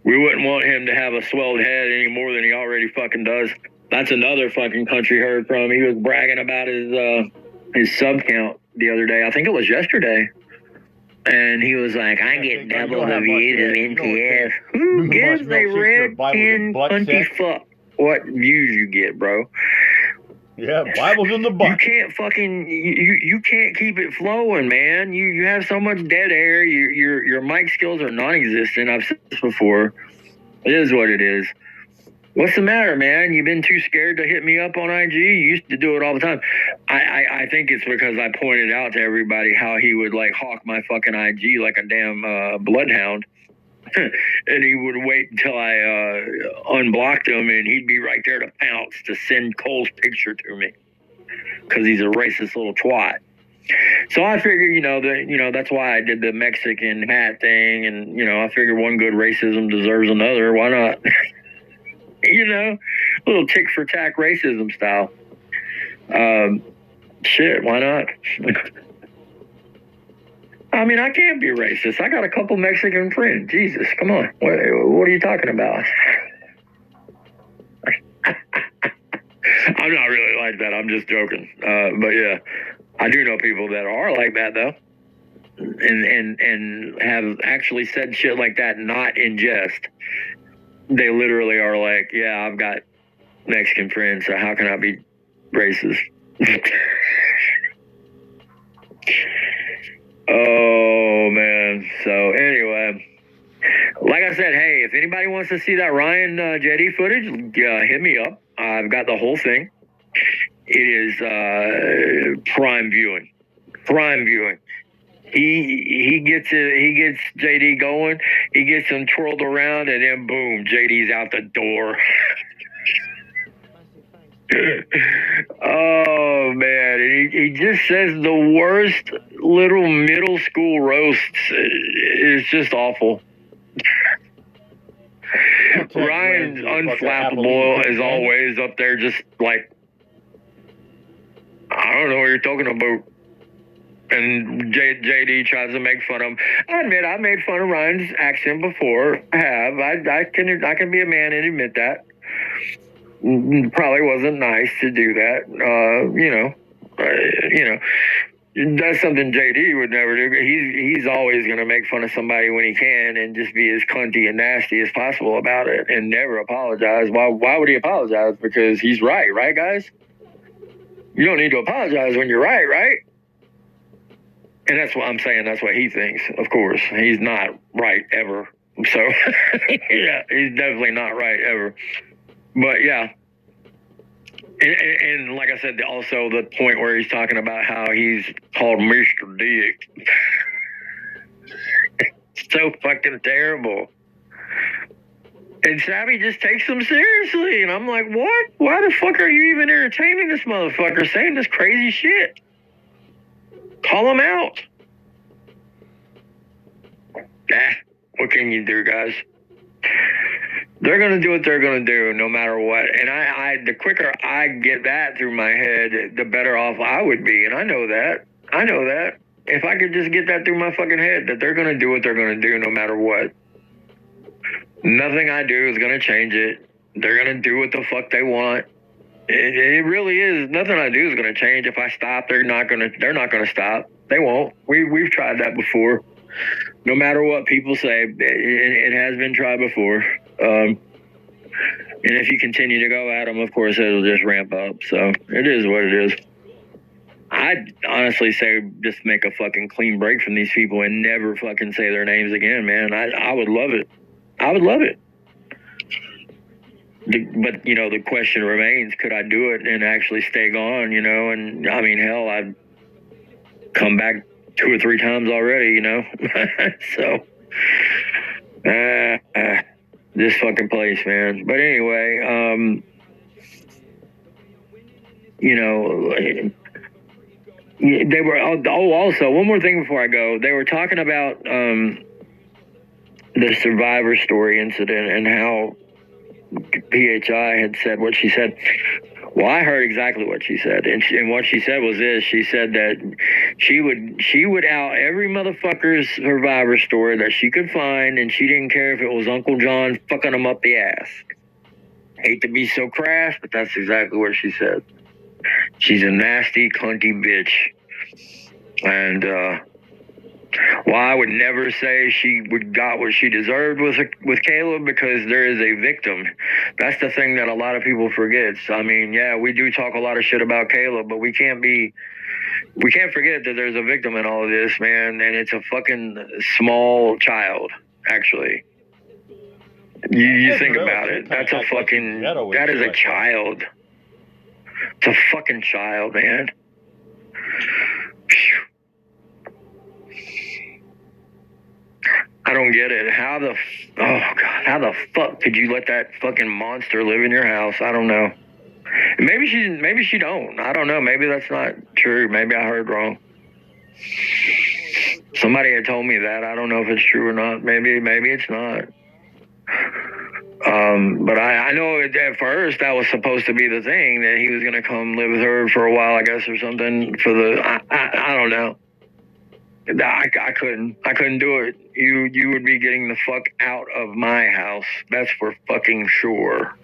We wouldn't want him to have a swelled head any more than he already fucking does. That's another fucking country heard from. He was bragging about his sub count the other day. I think it was yesterday. And he was like, I get double the views of NTF. Who gives a red tin cunty fuck what views you get, bro? Yeah, Bible's in the butt. You can't fucking you can't keep it flowing, man. You have so much dead air. Your mic skills are non-existent. I've said this before. It is what it is. What's the matter, man? You've been too scared to hit me up on IG? You used to do it all the time. I think it's because I pointed out to everybody how he would like hawk my fucking IG like a damn bloodhound. And he would wait until I unblocked him, and he'd be right there to pounce to send Cole's picture to me because he's a racist little twat. So I figured, that's why I did the Mexican hat thing, and I figured one good racism deserves another. Why not? little tick for tack racism style. Shit, why not? I mean, I can't be racist. I got a couple Mexican friends. Jesus, come on. What are you talking about? I'm not really like that. I'm just joking. But yeah, I do know people that are like that though, and have actually said shit like that, not in jest. They literally are like, yeah, I've got Mexican friends, so how can I be racist? Oh man. So anyway, like I said, hey, if anybody wants to see that Ryan JD footage, hit me up. I've got the whole thing. It is prime viewing. Prime viewing. He gets JD going. He gets him twirled around, and then boom, JD's out the door. Oh man, he just says the worst little middle school roasts. It's just awful. Ryan's unflappable as always up there, just like, I don't know what you're talking about. And JD tries to make fun of him. I admit I made fun of Ryan's accent before. I have. I can be a man and admit that. Probably wasn't nice to do that. That's something JD would never do. He's always going to make fun of somebody when he can and just be as cunty and nasty as possible about it and never apologize. Why would he apologize? Because he's right, guys? You don't need to apologize when you're right? And that's what I'm saying. That's what he thinks. Of course, he's not right ever. So, yeah, he's definitely not right ever. But yeah, and like I said, also the point where he's talking about how he's called Mr. Dick. So fucking terrible. And Savvy just takes him seriously, and I'm like, what? Why the fuck are you even entertaining this motherfucker saying this crazy shit? Call him out. What can you do, guys? They're going to do what they're going to do no matter what. And the quicker I get that through my head, the better off I would be. And I know that. If I could just get that through my fucking head, that they're going to do what they're going to do no matter what. Nothing I do is going to change it. They're going to do what the fuck they want. It really is. Nothing I do is going to change. If I stop, they're not going to stop. They won't. We've tried that before. No matter what people say, it has been tried before. And if you continue to go at them, of course, it'll just ramp up. So it is what it is. I'd honestly say just make a fucking clean break from these people and never fucking say their names again, man. I would love it. I would love it. But, the question remains, could I do it and actually stay gone, And, I mean, hell, I've come back 2 or 3 times already, So, this fucking place, man. But anyway, they were, also, one more thing before I go. They were talking about the Survivor Story incident and how PHI had said what she said. Well, I heard exactly what she said, and what she said was this. She said that she would out every motherfucker's Survivor Story that she could find, and she didn't care if it was Uncle John fucking him up the ass. Hate to be so crass, but that's exactly what she said. She's a nasty, cunty bitch. And, I would never say she got what she deserved with Caleb, because there is a victim. That's the thing that a lot of people forget. I mean, yeah, we do talk a lot of shit about Caleb, but we can't forget that there's a victim in all of this, man, and it's a fucking small child, actually. You think about it. That's a fucking, that is a child. It's a fucking child, man. I don't get it. How the fuck could you let that fucking monster live in your house? I don't know. Maybe she don't. I don't know. Maybe that's not true. Maybe I heard wrong. Somebody had told me that. I don't know if it's true or not. Maybe it's not. But I know at first that was supposed to be the thing, that he was going to come live with her for a while, I guess, or something. I don't know. I couldn't do it. You would be getting the fuck out of my house. That's for fucking sure.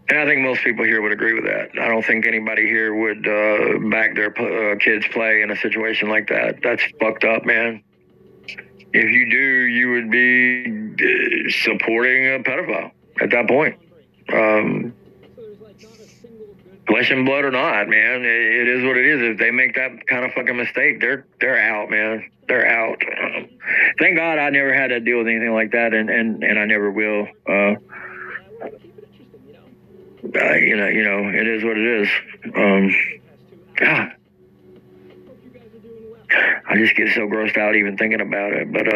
And I think most people here would agree with that. I don't think anybody here would back their kids play in a situation like that. That's fucked up, man. If you do, you would be supporting a pedophile at that point. Flesh and blood or not, man, it is what it is. If they make that kind of fucking mistake, they're out, man. They're out. Thank God I never had to deal with anything like that, and I never will. You know, it is what it is. God. I just get so grossed out even thinking about it. But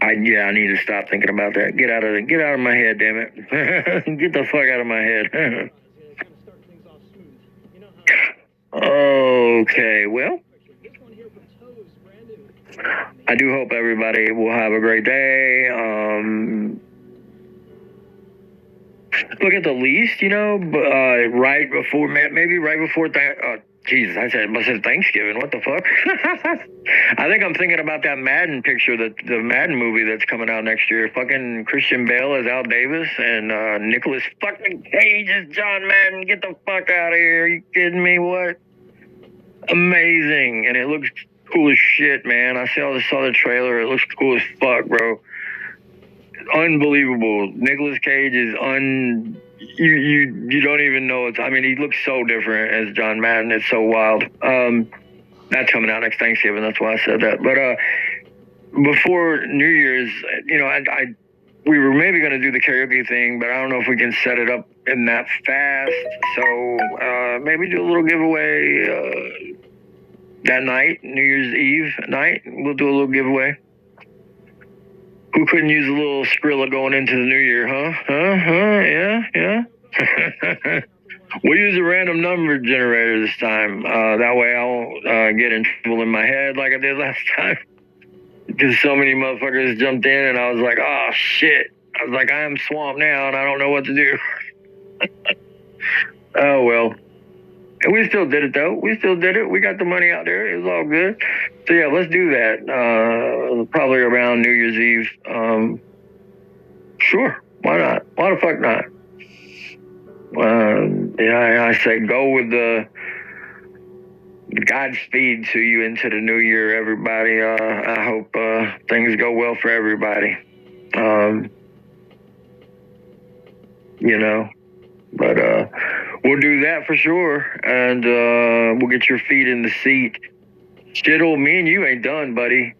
I need to stop thinking about that. Get out of my head, damn it. Get the fuck out of my head. Okay, well, I do hope everybody will have a great day. Look, at the least, you know, right before Jesus, I said Thanksgiving. What the fuck? I think I'm thinking about that Madden picture, the Madden movie that's coming out next year. Fucking Christian Bale as Al Davis and Nicolas fucking Cage as John Madden. Get the fuck out of here. Are you kidding me? What? Amazing. And it looks cool as shit, man. I saw the trailer. It looks cool as fuck, bro. Unbelievable. Nicolas Cage is you don't even know it's. I mean, he looks so different as John Madden. It's so wild. That's coming out next Thanksgiving. That's why I said that. But before New Year's, you know, we were maybe going to do the karaoke thing, but I don't know if we can set it up in that fast. So maybe do a little giveaway that night, New Year's Eve night. We'll do a little giveaway. Who couldn't use a little Skrilla going into the new year, huh? Yeah. We'll use a random number generator this time. That way I won't get in trouble in my head like I did last time. Because so many motherfuckers jumped in and I was like, oh shit. I was like, I am swamped now and I don't know what to do. Oh well. And we still did it though. We still did it. We got the money out there. It was all good. So yeah, let's do that. Probably around New Year's Eve. Sure. Why not? Why the fuck not? I say go with the Godspeed to you into the new year, everybody. I hope things go well for everybody. You know. But we'll do that for sure, and we'll get your feet in the seat. Shittle, me and you ain't done, buddy.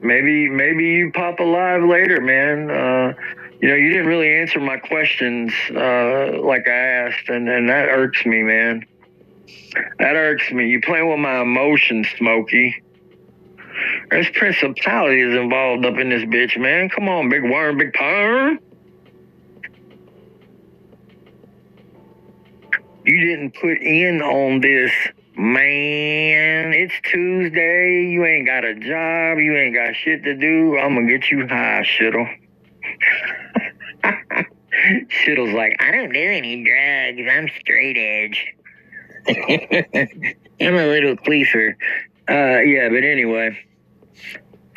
Maybe you pop a live later, man. You know, you didn't really answer my questions like I asked, and that irks me, man. That irks me. You playing with my emotions, Smokey. There's principalities involved up in this bitch, man. Come on, big worm, big perm. You didn't put in on this, man. It's Tuesday. You ain't got a job. You ain't got shit to do. I'm going to get you high, Shittle. Shittle's like, I don't do any drugs. I'm straight edge. I'm a little queefer. Yeah, but anyway.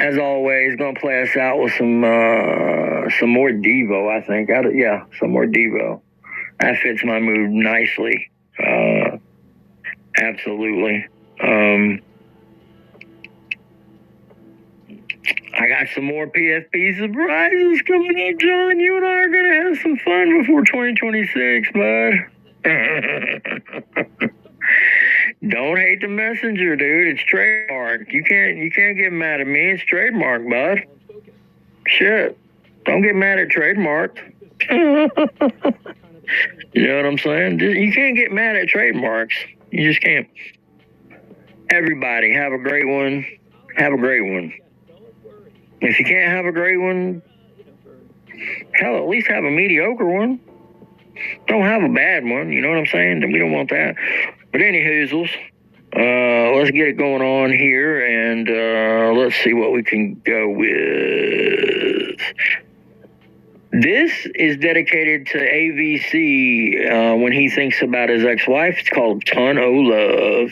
As always, going to play us out with some more Devo, I think. Some more Devo. That fits my mood nicely. Absolutely. I got some more PFP surprises coming up, John. You and I are going to have some fun before 2026, bud. Don't hate the messenger, dude. It's trademark. You can't get mad at me. It's trademark, bud. Shit. Don't get mad at trademark. You know what I'm saying? You can't get mad at trademarks. You just can't. Everybody, have a great one. Have a great one. If you can't have a great one, hell, at least have a mediocre one. Don't have a bad one. You know what I'm saying? We don't want that. But any hoozles, Let's get it going on here, and let's see what we can go with. This is dedicated to AVC when he thinks about his ex-wife. It's called Ton O' Love.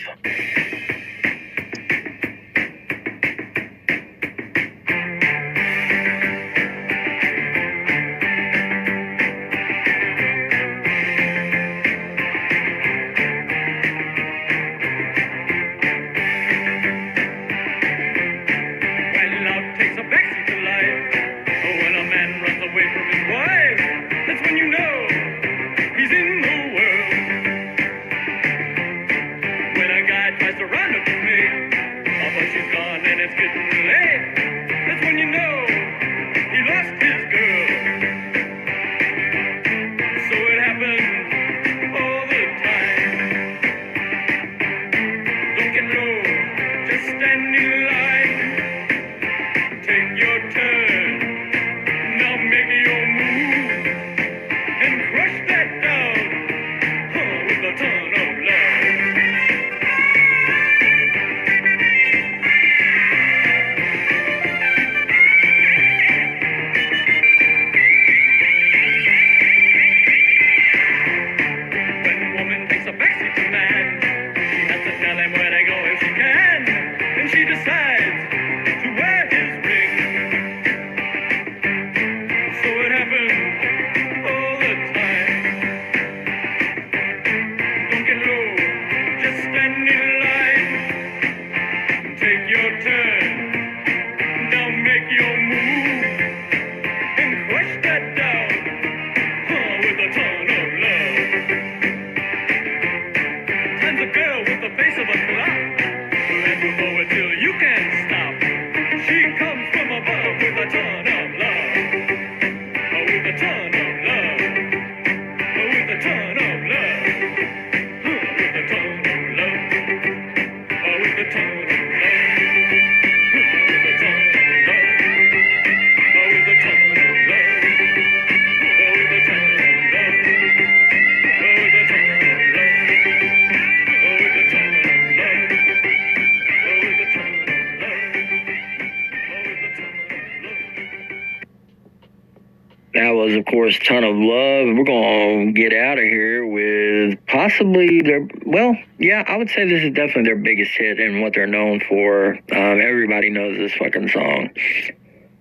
That was, of course, Ton of Love. We're going to get out of here with possibly their, well, yeah, I would say this is definitely their biggest hit and what they're known for. Everybody knows this fucking song. If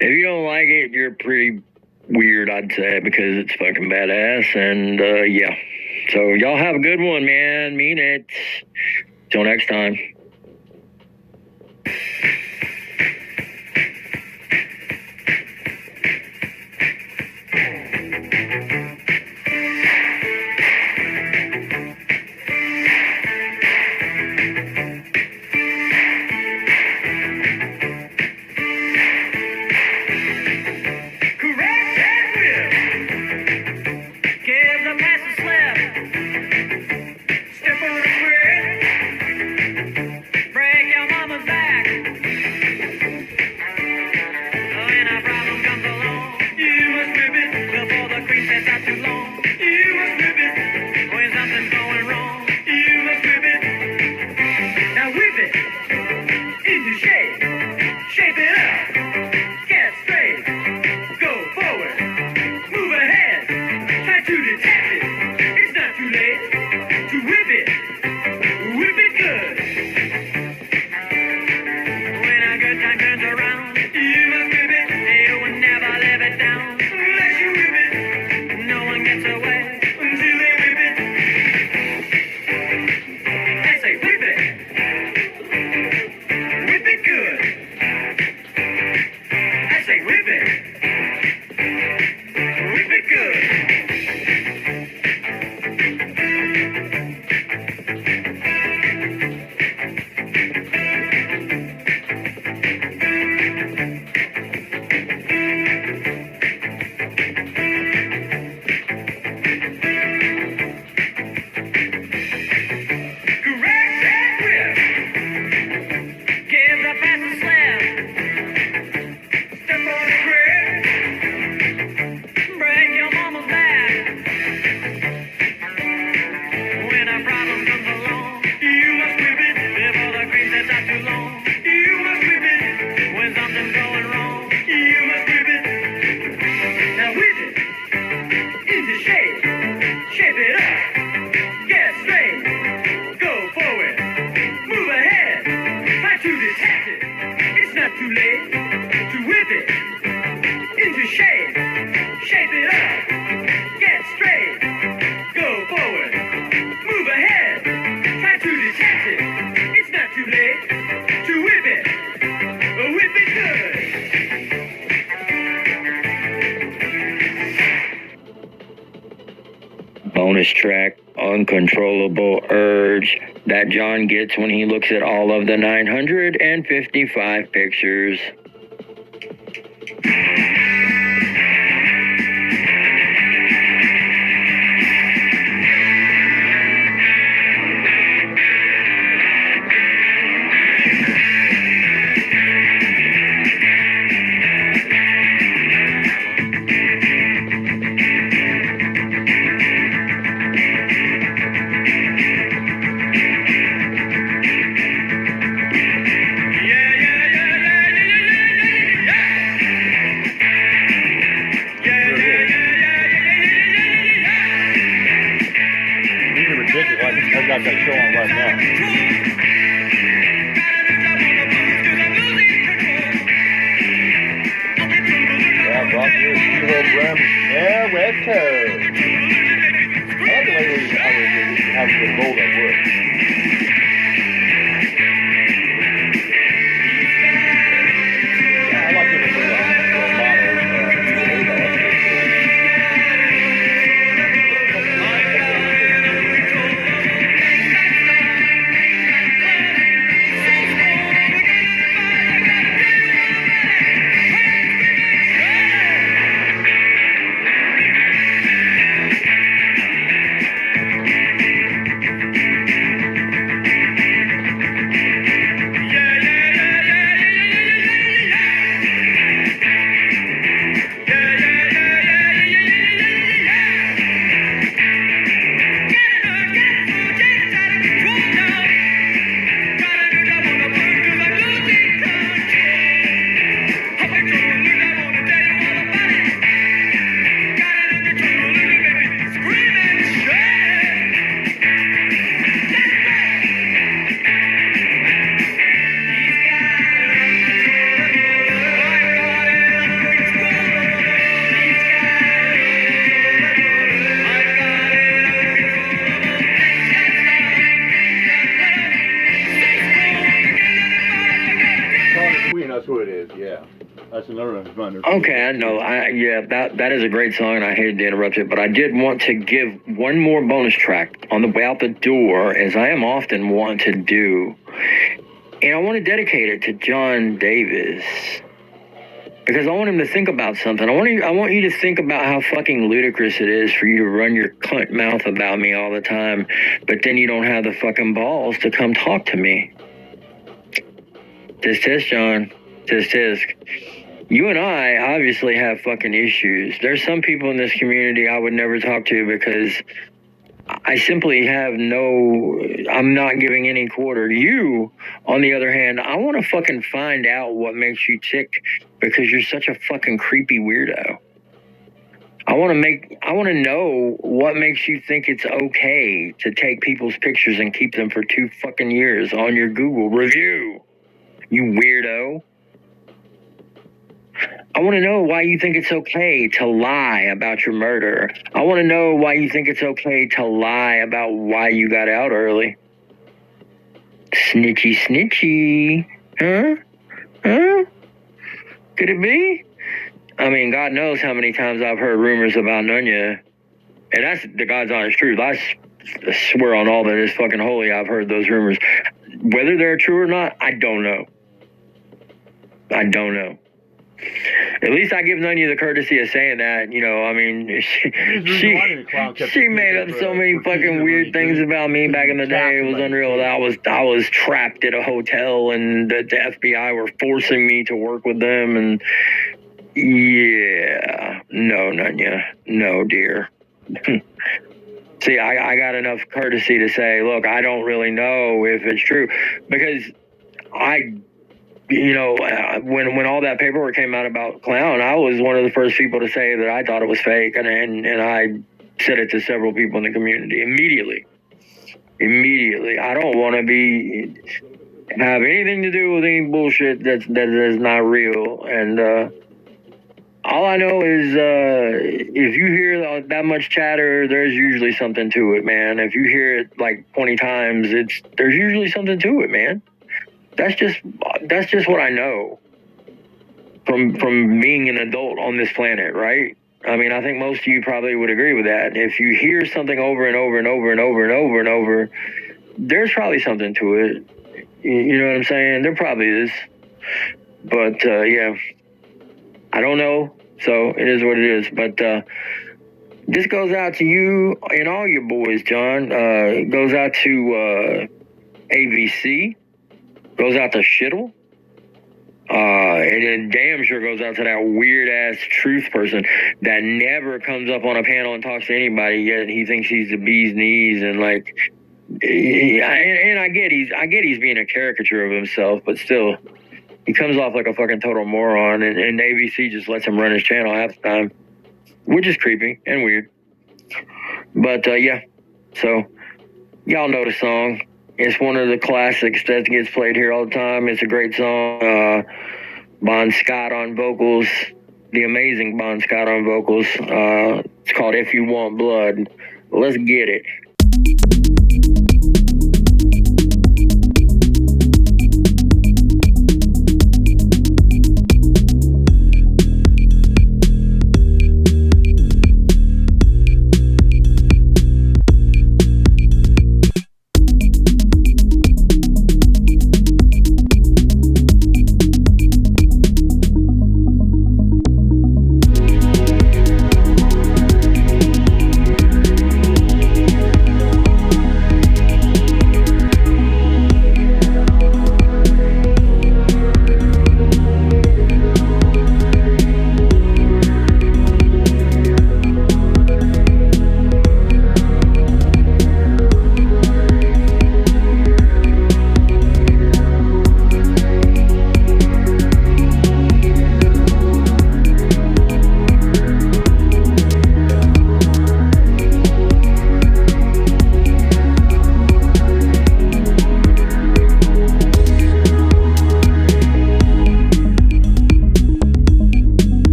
you don't like it, you're pretty weird, I'd say, because it's fucking badass. And, yeah. So y'all have a good one, man. Mean it. Till next time. Whip it good. bonus track, Uncontrollable Urge, that John gets when he looks at all of the 955 pictures. I got that show on right now. Yeah, Brock here, Hero Brim. Yeah, West Coast. I like the way we have a gold at work. Yeah, I like it when we that's who it is, yeah. That's another one. Okay, I know. That is a great song, and I hated to interrupt it, but I did want to give one more bonus track on the way out the door, as I am often want to do, and I want to dedicate it to John Davis, because I want him to think about something. I want you to think about how fucking ludicrous it is for you to run your cunt mouth about me all the time, but then you don't have the fucking balls to come talk to me. Tisk, John. Tisk. You and I obviously have fucking issues. There's some people in this community I would never talk to because I simply have I'm not giving any quarter. You, on the other hand, I want to fucking find out what makes you tick because you're such a fucking creepy weirdo. I want to know what makes you think it's okay to take people's pictures and keep them for 2 fucking years on your Google review. You weirdo. I want to know why you think it's okay to lie about your murder. I want to know why you think it's okay to lie about why you got out early. Snitchy. Huh? Could it be? I mean, God knows how many times I've heard rumors about Nunya. And that's the God's honest truth. I swear on all that is fucking holy, I've heard those rumors. Whether they're true or not, I don't know. At least I give Nunya the courtesy of saying that, you know, I mean, she made up so many fucking weird things about me back in the day. It was unreal. I was trapped at a hotel and the FBI were forcing me to work with them. And yeah, no, Nunya, no, dear. See, I got enough courtesy to say, look, I don't really know if it's true because when all that paperwork came out about Clown, I was one of the first people to say that I thought it was fake, and I said it to several people in the community immediately. I don't want to have anything to do with any bullshit that is not real, and all I know is if you hear that much chatter, there's usually something to it, man. If you hear it like 20 times, there's usually something to it, man. That's just what I know from being an adult on this planet, right? I mean, I think most of you probably would agree with that. If you hear something over and over and over and over and over and over, there's probably something to it. You know what I'm saying? There probably is. But, yeah, I don't know. So it is what it is. But this goes out to you and all your boys, John. It goes out to AVC. Goes out to Shittle. And it damn sure goes out to that weird-ass truth person that never comes up on a panel and talks to anybody, yet he thinks he's the bee's knees, and like, and I get he's being a caricature of himself, but still, he comes off like a fucking total moron, and ABC just lets him run his channel half the time, which is creepy and weird. But, yeah, so, y'all know the song. It's one of the classics that gets played here all the time. It's a great song. Bon Scott on vocals, the amazing Bon Scott on vocals. It's called If You Want Blood. Let's get it.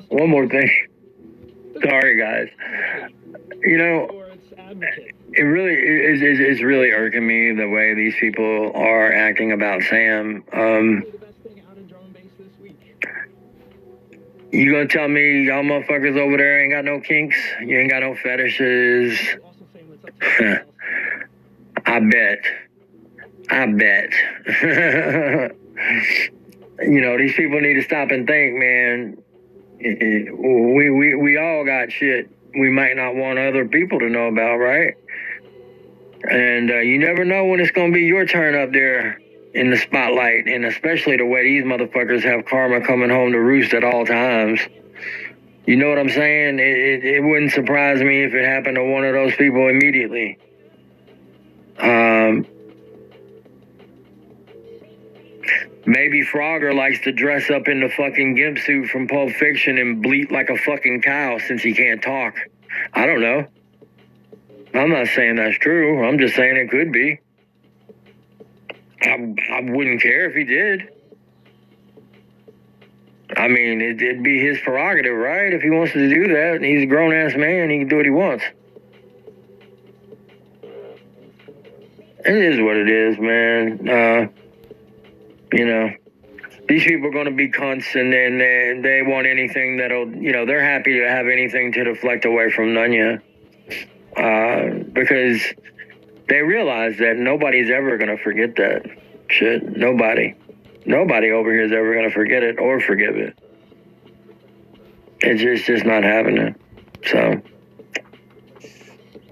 One more thing. Sorry, guys. You know, it really is really irking me the way these people are acting about Sam. You gonna tell me y'all motherfuckers over there ain't got no kinks? You ain't got no fetishes? I bet. You know, these people need to stop and think, man. We all got shit we might not want other people to know about, right? And you never know when it's gonna be your turn up there in the spotlight, and especially the way these motherfuckers have karma coming home to roost at all times. You know what I'm saying? It wouldn't surprise me if it happened to one of those people immediately. Maybe Frogger likes to dress up in the fucking gimp suit from Pulp Fiction and bleat like a fucking cow since he can't talk. I don't know. I'm not saying that's true. I'm just saying it could be. I wouldn't care if he did. I mean, it'd be his prerogative, right? If he wants to do that, he's a grown-ass man, he can do what he wants. It is what it is, man. You know, these people are going to be cunts, and they want anything that'll, you know, they're happy to have anything to deflect away from Nunya. Because they realize that nobody's ever going to forget that shit. Nobody over here is ever going to forget it or forgive it. It's just not happening. So,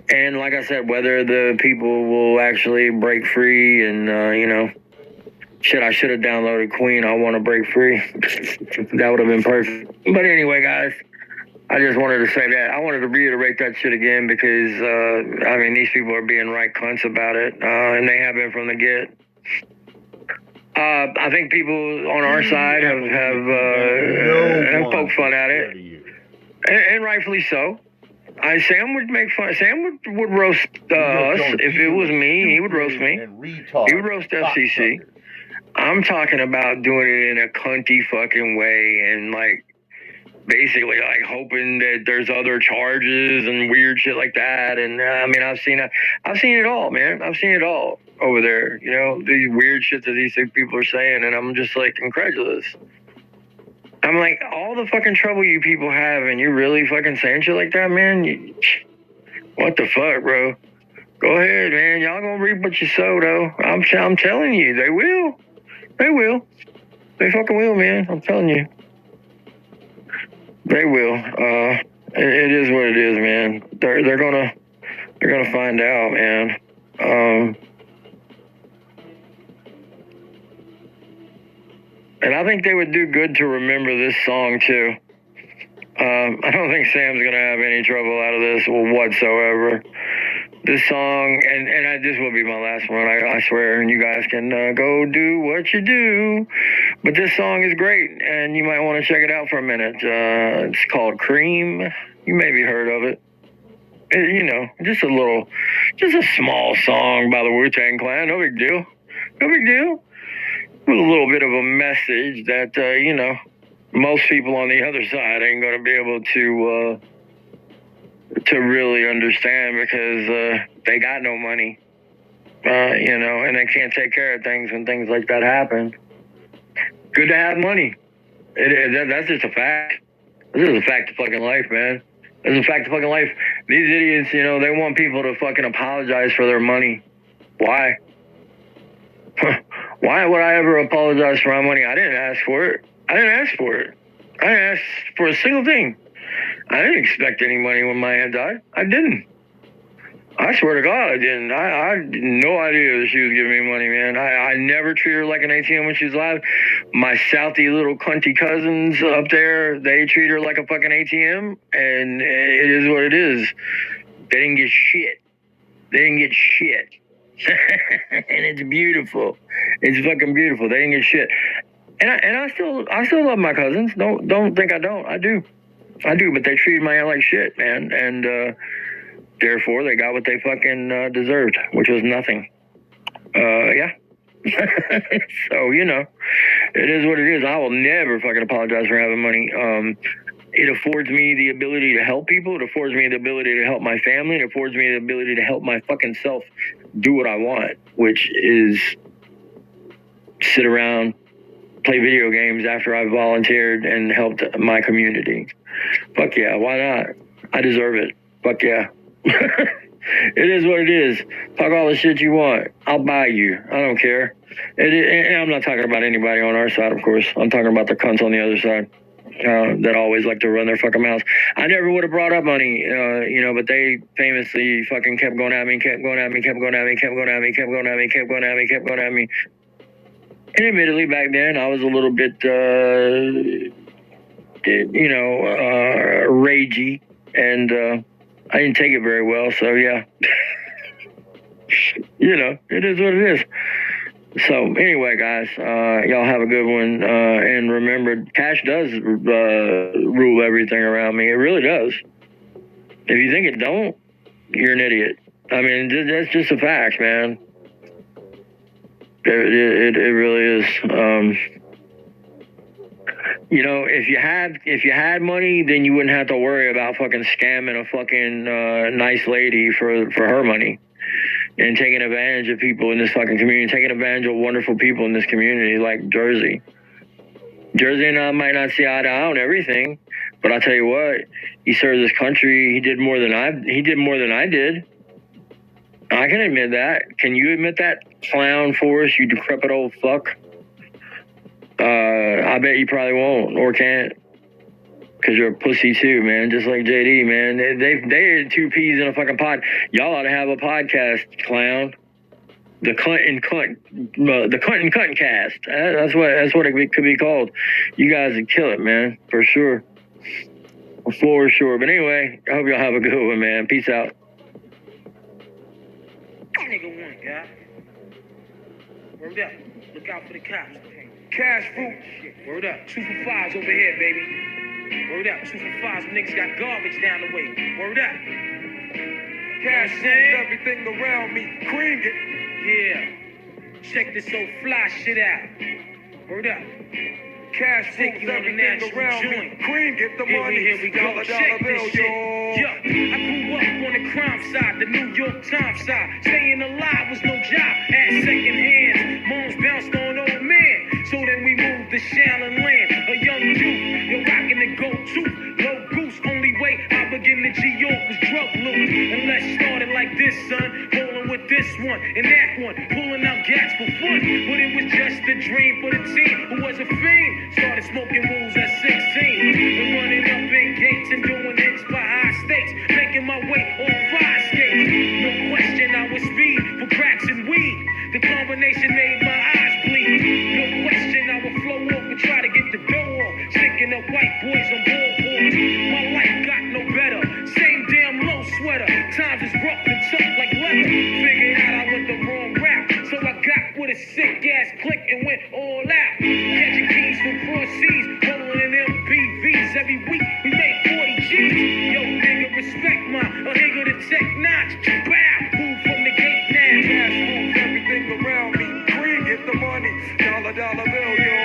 and like I said, whether the people will actually break free and, you know, shit, I should have downloaded Queen, I Want to Break Free. That would have been perfect. But anyway, guys, I just wanted to say that. I wanted to reiterate that shit again because, I mean, these people are being right cunts about it, and they have been from the get. I think people on our side have poked fun at it, and rightfully so. Sam would make fun. Sam would roast us if it was me. He would roast me. He would roast FCC. I'm talking about doing it in a cunty fucking way and like basically like hoping that there's other charges and weird shit like that. And I mean, I've seen it all, man. I've seen it all over there. You know, these weird shit that these people are saying, and I'm just like incredulous. I'm like, all the fucking trouble you people have, and you're really fucking saying shit like that, man? What the fuck, bro? Go ahead, man. Y'all gonna reap what you sow, though. I'm telling you, they will. They will. They fucking will, man. I'm telling you. They will. It is what it is, man. They're gonna find out, man. And I think they would do good to remember this song too. I don't think Sam's gonna have any trouble out of this whatsoever. This song, and this will be my last one, I swear, and you guys can go do what you do. But this song is great, and you might want to check it out for a minute. It's called Cream. You maybe heard of it. You know, just a small song by the Wu-Tang Clan. No big deal. No big deal. With a little bit of a message that, you know, most people on the other side ain't going to be able to really understand because they got no money, you know, and they can't take care of things when things like that happen. Good to have money. That's just a fact. This is a fact of fucking life, man. This is a fact of fucking life. These idiots, you know, they want people to fucking apologize for their money. Why? Why would I ever apologize for my money? I didn't ask for it. I didn't ask for it. I didn't ask for a single thing. I didn't expect any money when my aunt died. I didn't. I swear to God, I didn't. I had no idea that she was giving me money, man. I never treat her like an ATM when she's alive. My Southie little cunty cousins up there, they treat her like a fucking ATM, and it is what it is. They didn't get shit. They didn't get shit. And it's beautiful. It's fucking beautiful. They didn't get shit. And I still love my cousins. Don't think I don't. I do, but they treated my aunt like shit, man. And therefore, they got what they fucking deserved, which was nothing. Yeah. So, you know, it is what it is. I will never fucking apologize for having money. It affords me the ability to help people. It affords me the ability to help my family. It affords me the ability to help my fucking self do what I want, which is sit around, play video games after I've volunteered and helped my community. Fuck yeah, why not? I deserve it. Fuck yeah. It is what it is. Talk all the shit you want. I'll buy you. I don't care. And I'm not talking about anybody on our side, of course. I'm talking about the cunts on the other side that always like to run their fucking mouths. I never would have brought up money, you know, but they famously fucking kept going at me, kept going at me, kept going at me, kept going at me, kept going at me, kept going at me, kept going at me. And admittedly, back then, I was a little bit, you know, ragey, and I didn't take it very well, so yeah. You know, it is what it is. So, anyway, guys, y'all have a good one, and remember, cash does rule everything around me. It really does. If you think it don't, you're an idiot. I mean, that's just a fact, man. It really is. You know, if you had money, then you wouldn't have to worry about fucking scamming a fucking nice lady for her money and taking advantage of people in this fucking community, taking advantage of wonderful people in this community like Jersey. Jersey and I might not see eye to eye on everything, but I'll tell you what, he served this country. He did more than I did. I can admit that. Can you admit that, clown Forrest, you decrepit old fuck? I bet you probably won't or can't, because you're a pussy too, man. Just like JD, man. They two peas in a fucking pod. Y'all ought to have a podcast, clown. The cunt and cunt cast. That's what it could be called. You guys would kill it, man, for sure. For sure. But anyway, I hope y'all have a good one, man. Peace out. Nigga one, guy. Word up. Look out for the cops. Cash fruit. Word up. 2 for 5s over here, baby. Word up. 2 for 5s. Niggas got garbage down the way. Word up. Cash fruit. Everything around me. Cream it. Yeah. Check this old fly shit out. Word up. Cash fruit. Everything around me. Cream it. The money. Here we go. Check this shit. Yeah. I grew up on the crime side, the New York Times side. Staying alive was no job. Had second hands. Moms bounced on old men. So then we moved to Shallon Land. A young youth, you're rocking the go-to. Low goose, only way I begin to G-York was drug loot. And let's start it like this, son. Rolling with this one and that one. Pulling out gas for fun. But it was just a dream for the team who was a fiend. Started smoking rules at 16. And running up in gates and doing hits by high stakes. Making my way on 5 skates. No question, I was speed for cracks and weed. The combination made my eyes bleed. No question, I would flow off and try to get the dough off. Sticking up white boys on ballboards. My life got no better. Same damn low sweater. Times is rough and tough like leather. Figured out I went the wrong route. So I got with a sick ass click and went all out. Catching keys from cross seas. Rolling in MPVs. Every week we made 40 G's. Yo, nigga, respect mine. A nigga to tech notch. Bow. Move from the gate now. Cash moves everything around me. Green, get the money. Dollar bill, yo.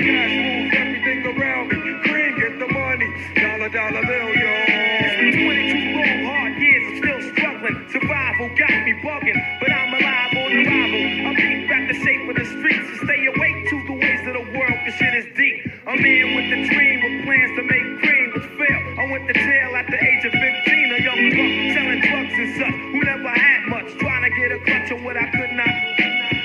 Cash moves everything around me. Green, get the money. Dollar bill, yo. It's been 22 long, hard years. I'm still struggling. Survival got me bugging, but I'm alive on arrival. I beat back the shape of the streets and stay awake to the ways of the world. Cause shit is deep. I'm in with the dream with plans to make cream, which fail. I went to jail at the age of 15. A young buck selling drugs and such who never had much. Trying to get a clutch of what I could not.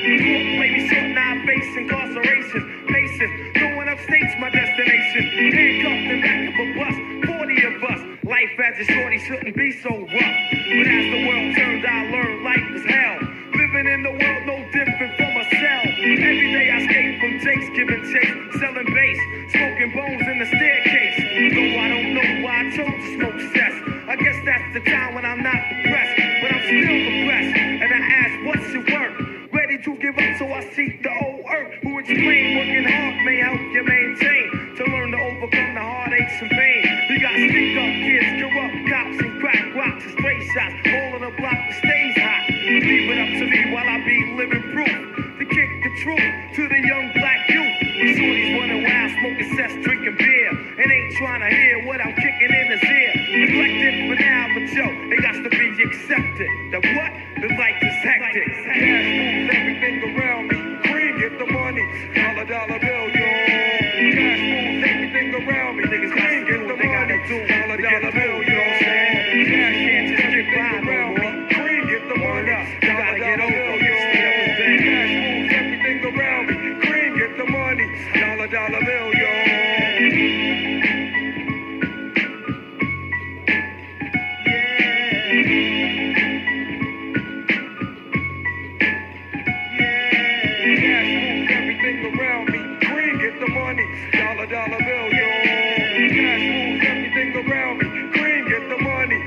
Court play me short, now I face incarceration. Pacing, going upstate's my destination. Handcuffed in back of a bus, 40 of us. Life as a shorty shouldn't be so rough. But as the world turned, I learned life is hell. Living in the world no different from a cell. Every day I skate from Jake's, giving chase, selling bass, smoking bones in the staircase. Though I don't know why I chose to smoke cess. I guess that's the time when I'm not depressed, but I'm still depressed. And I ask, what's your work? Ready to give up, so I seek the old earth. Who explain working hard may help you maintain. To learn to overcome the heartaches and pain. We got stick up kids, corrupt cops, and crack rocks and stray shots. All in a block that stays hot. Leave it up to me while I be living proof. To kick the truth to the young black youth. The shorties running wild, smoking cess, drinking beer. And ain't trying to hear what I'm kicking in his ear. Neglected for now, but yo, it got to be accepted. The what? The life is hectic. Cash moves everything around me. Green, get the money. Dollar bill, yo. Cash moves everything around me. Niggas green, get the money. Dollar bill, yo. Cash can't just get by around me. Green, get the money. Dollar bill, yo. Cash moves everything around me. Green, get the money. Dollar bill, yo. Dollar bill, yo. Cash moves everything around me. Green, get the money.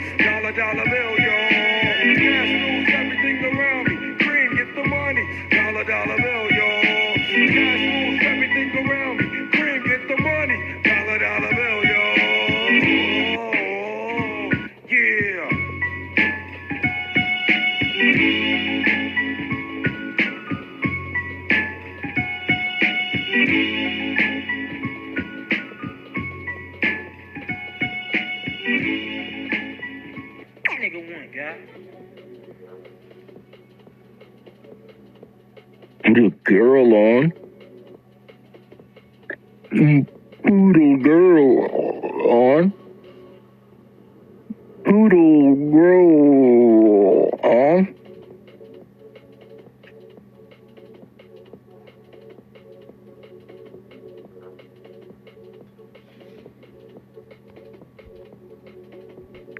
Dollar bill, yo. Cash moves everything around me. Green, get the money. Dollar bill, yo. Cash moves everything around me. Green, get the money. Dollar bill, yo. Yeah. Nigga one, guy. Put a girl on. Put a girl on. Poodle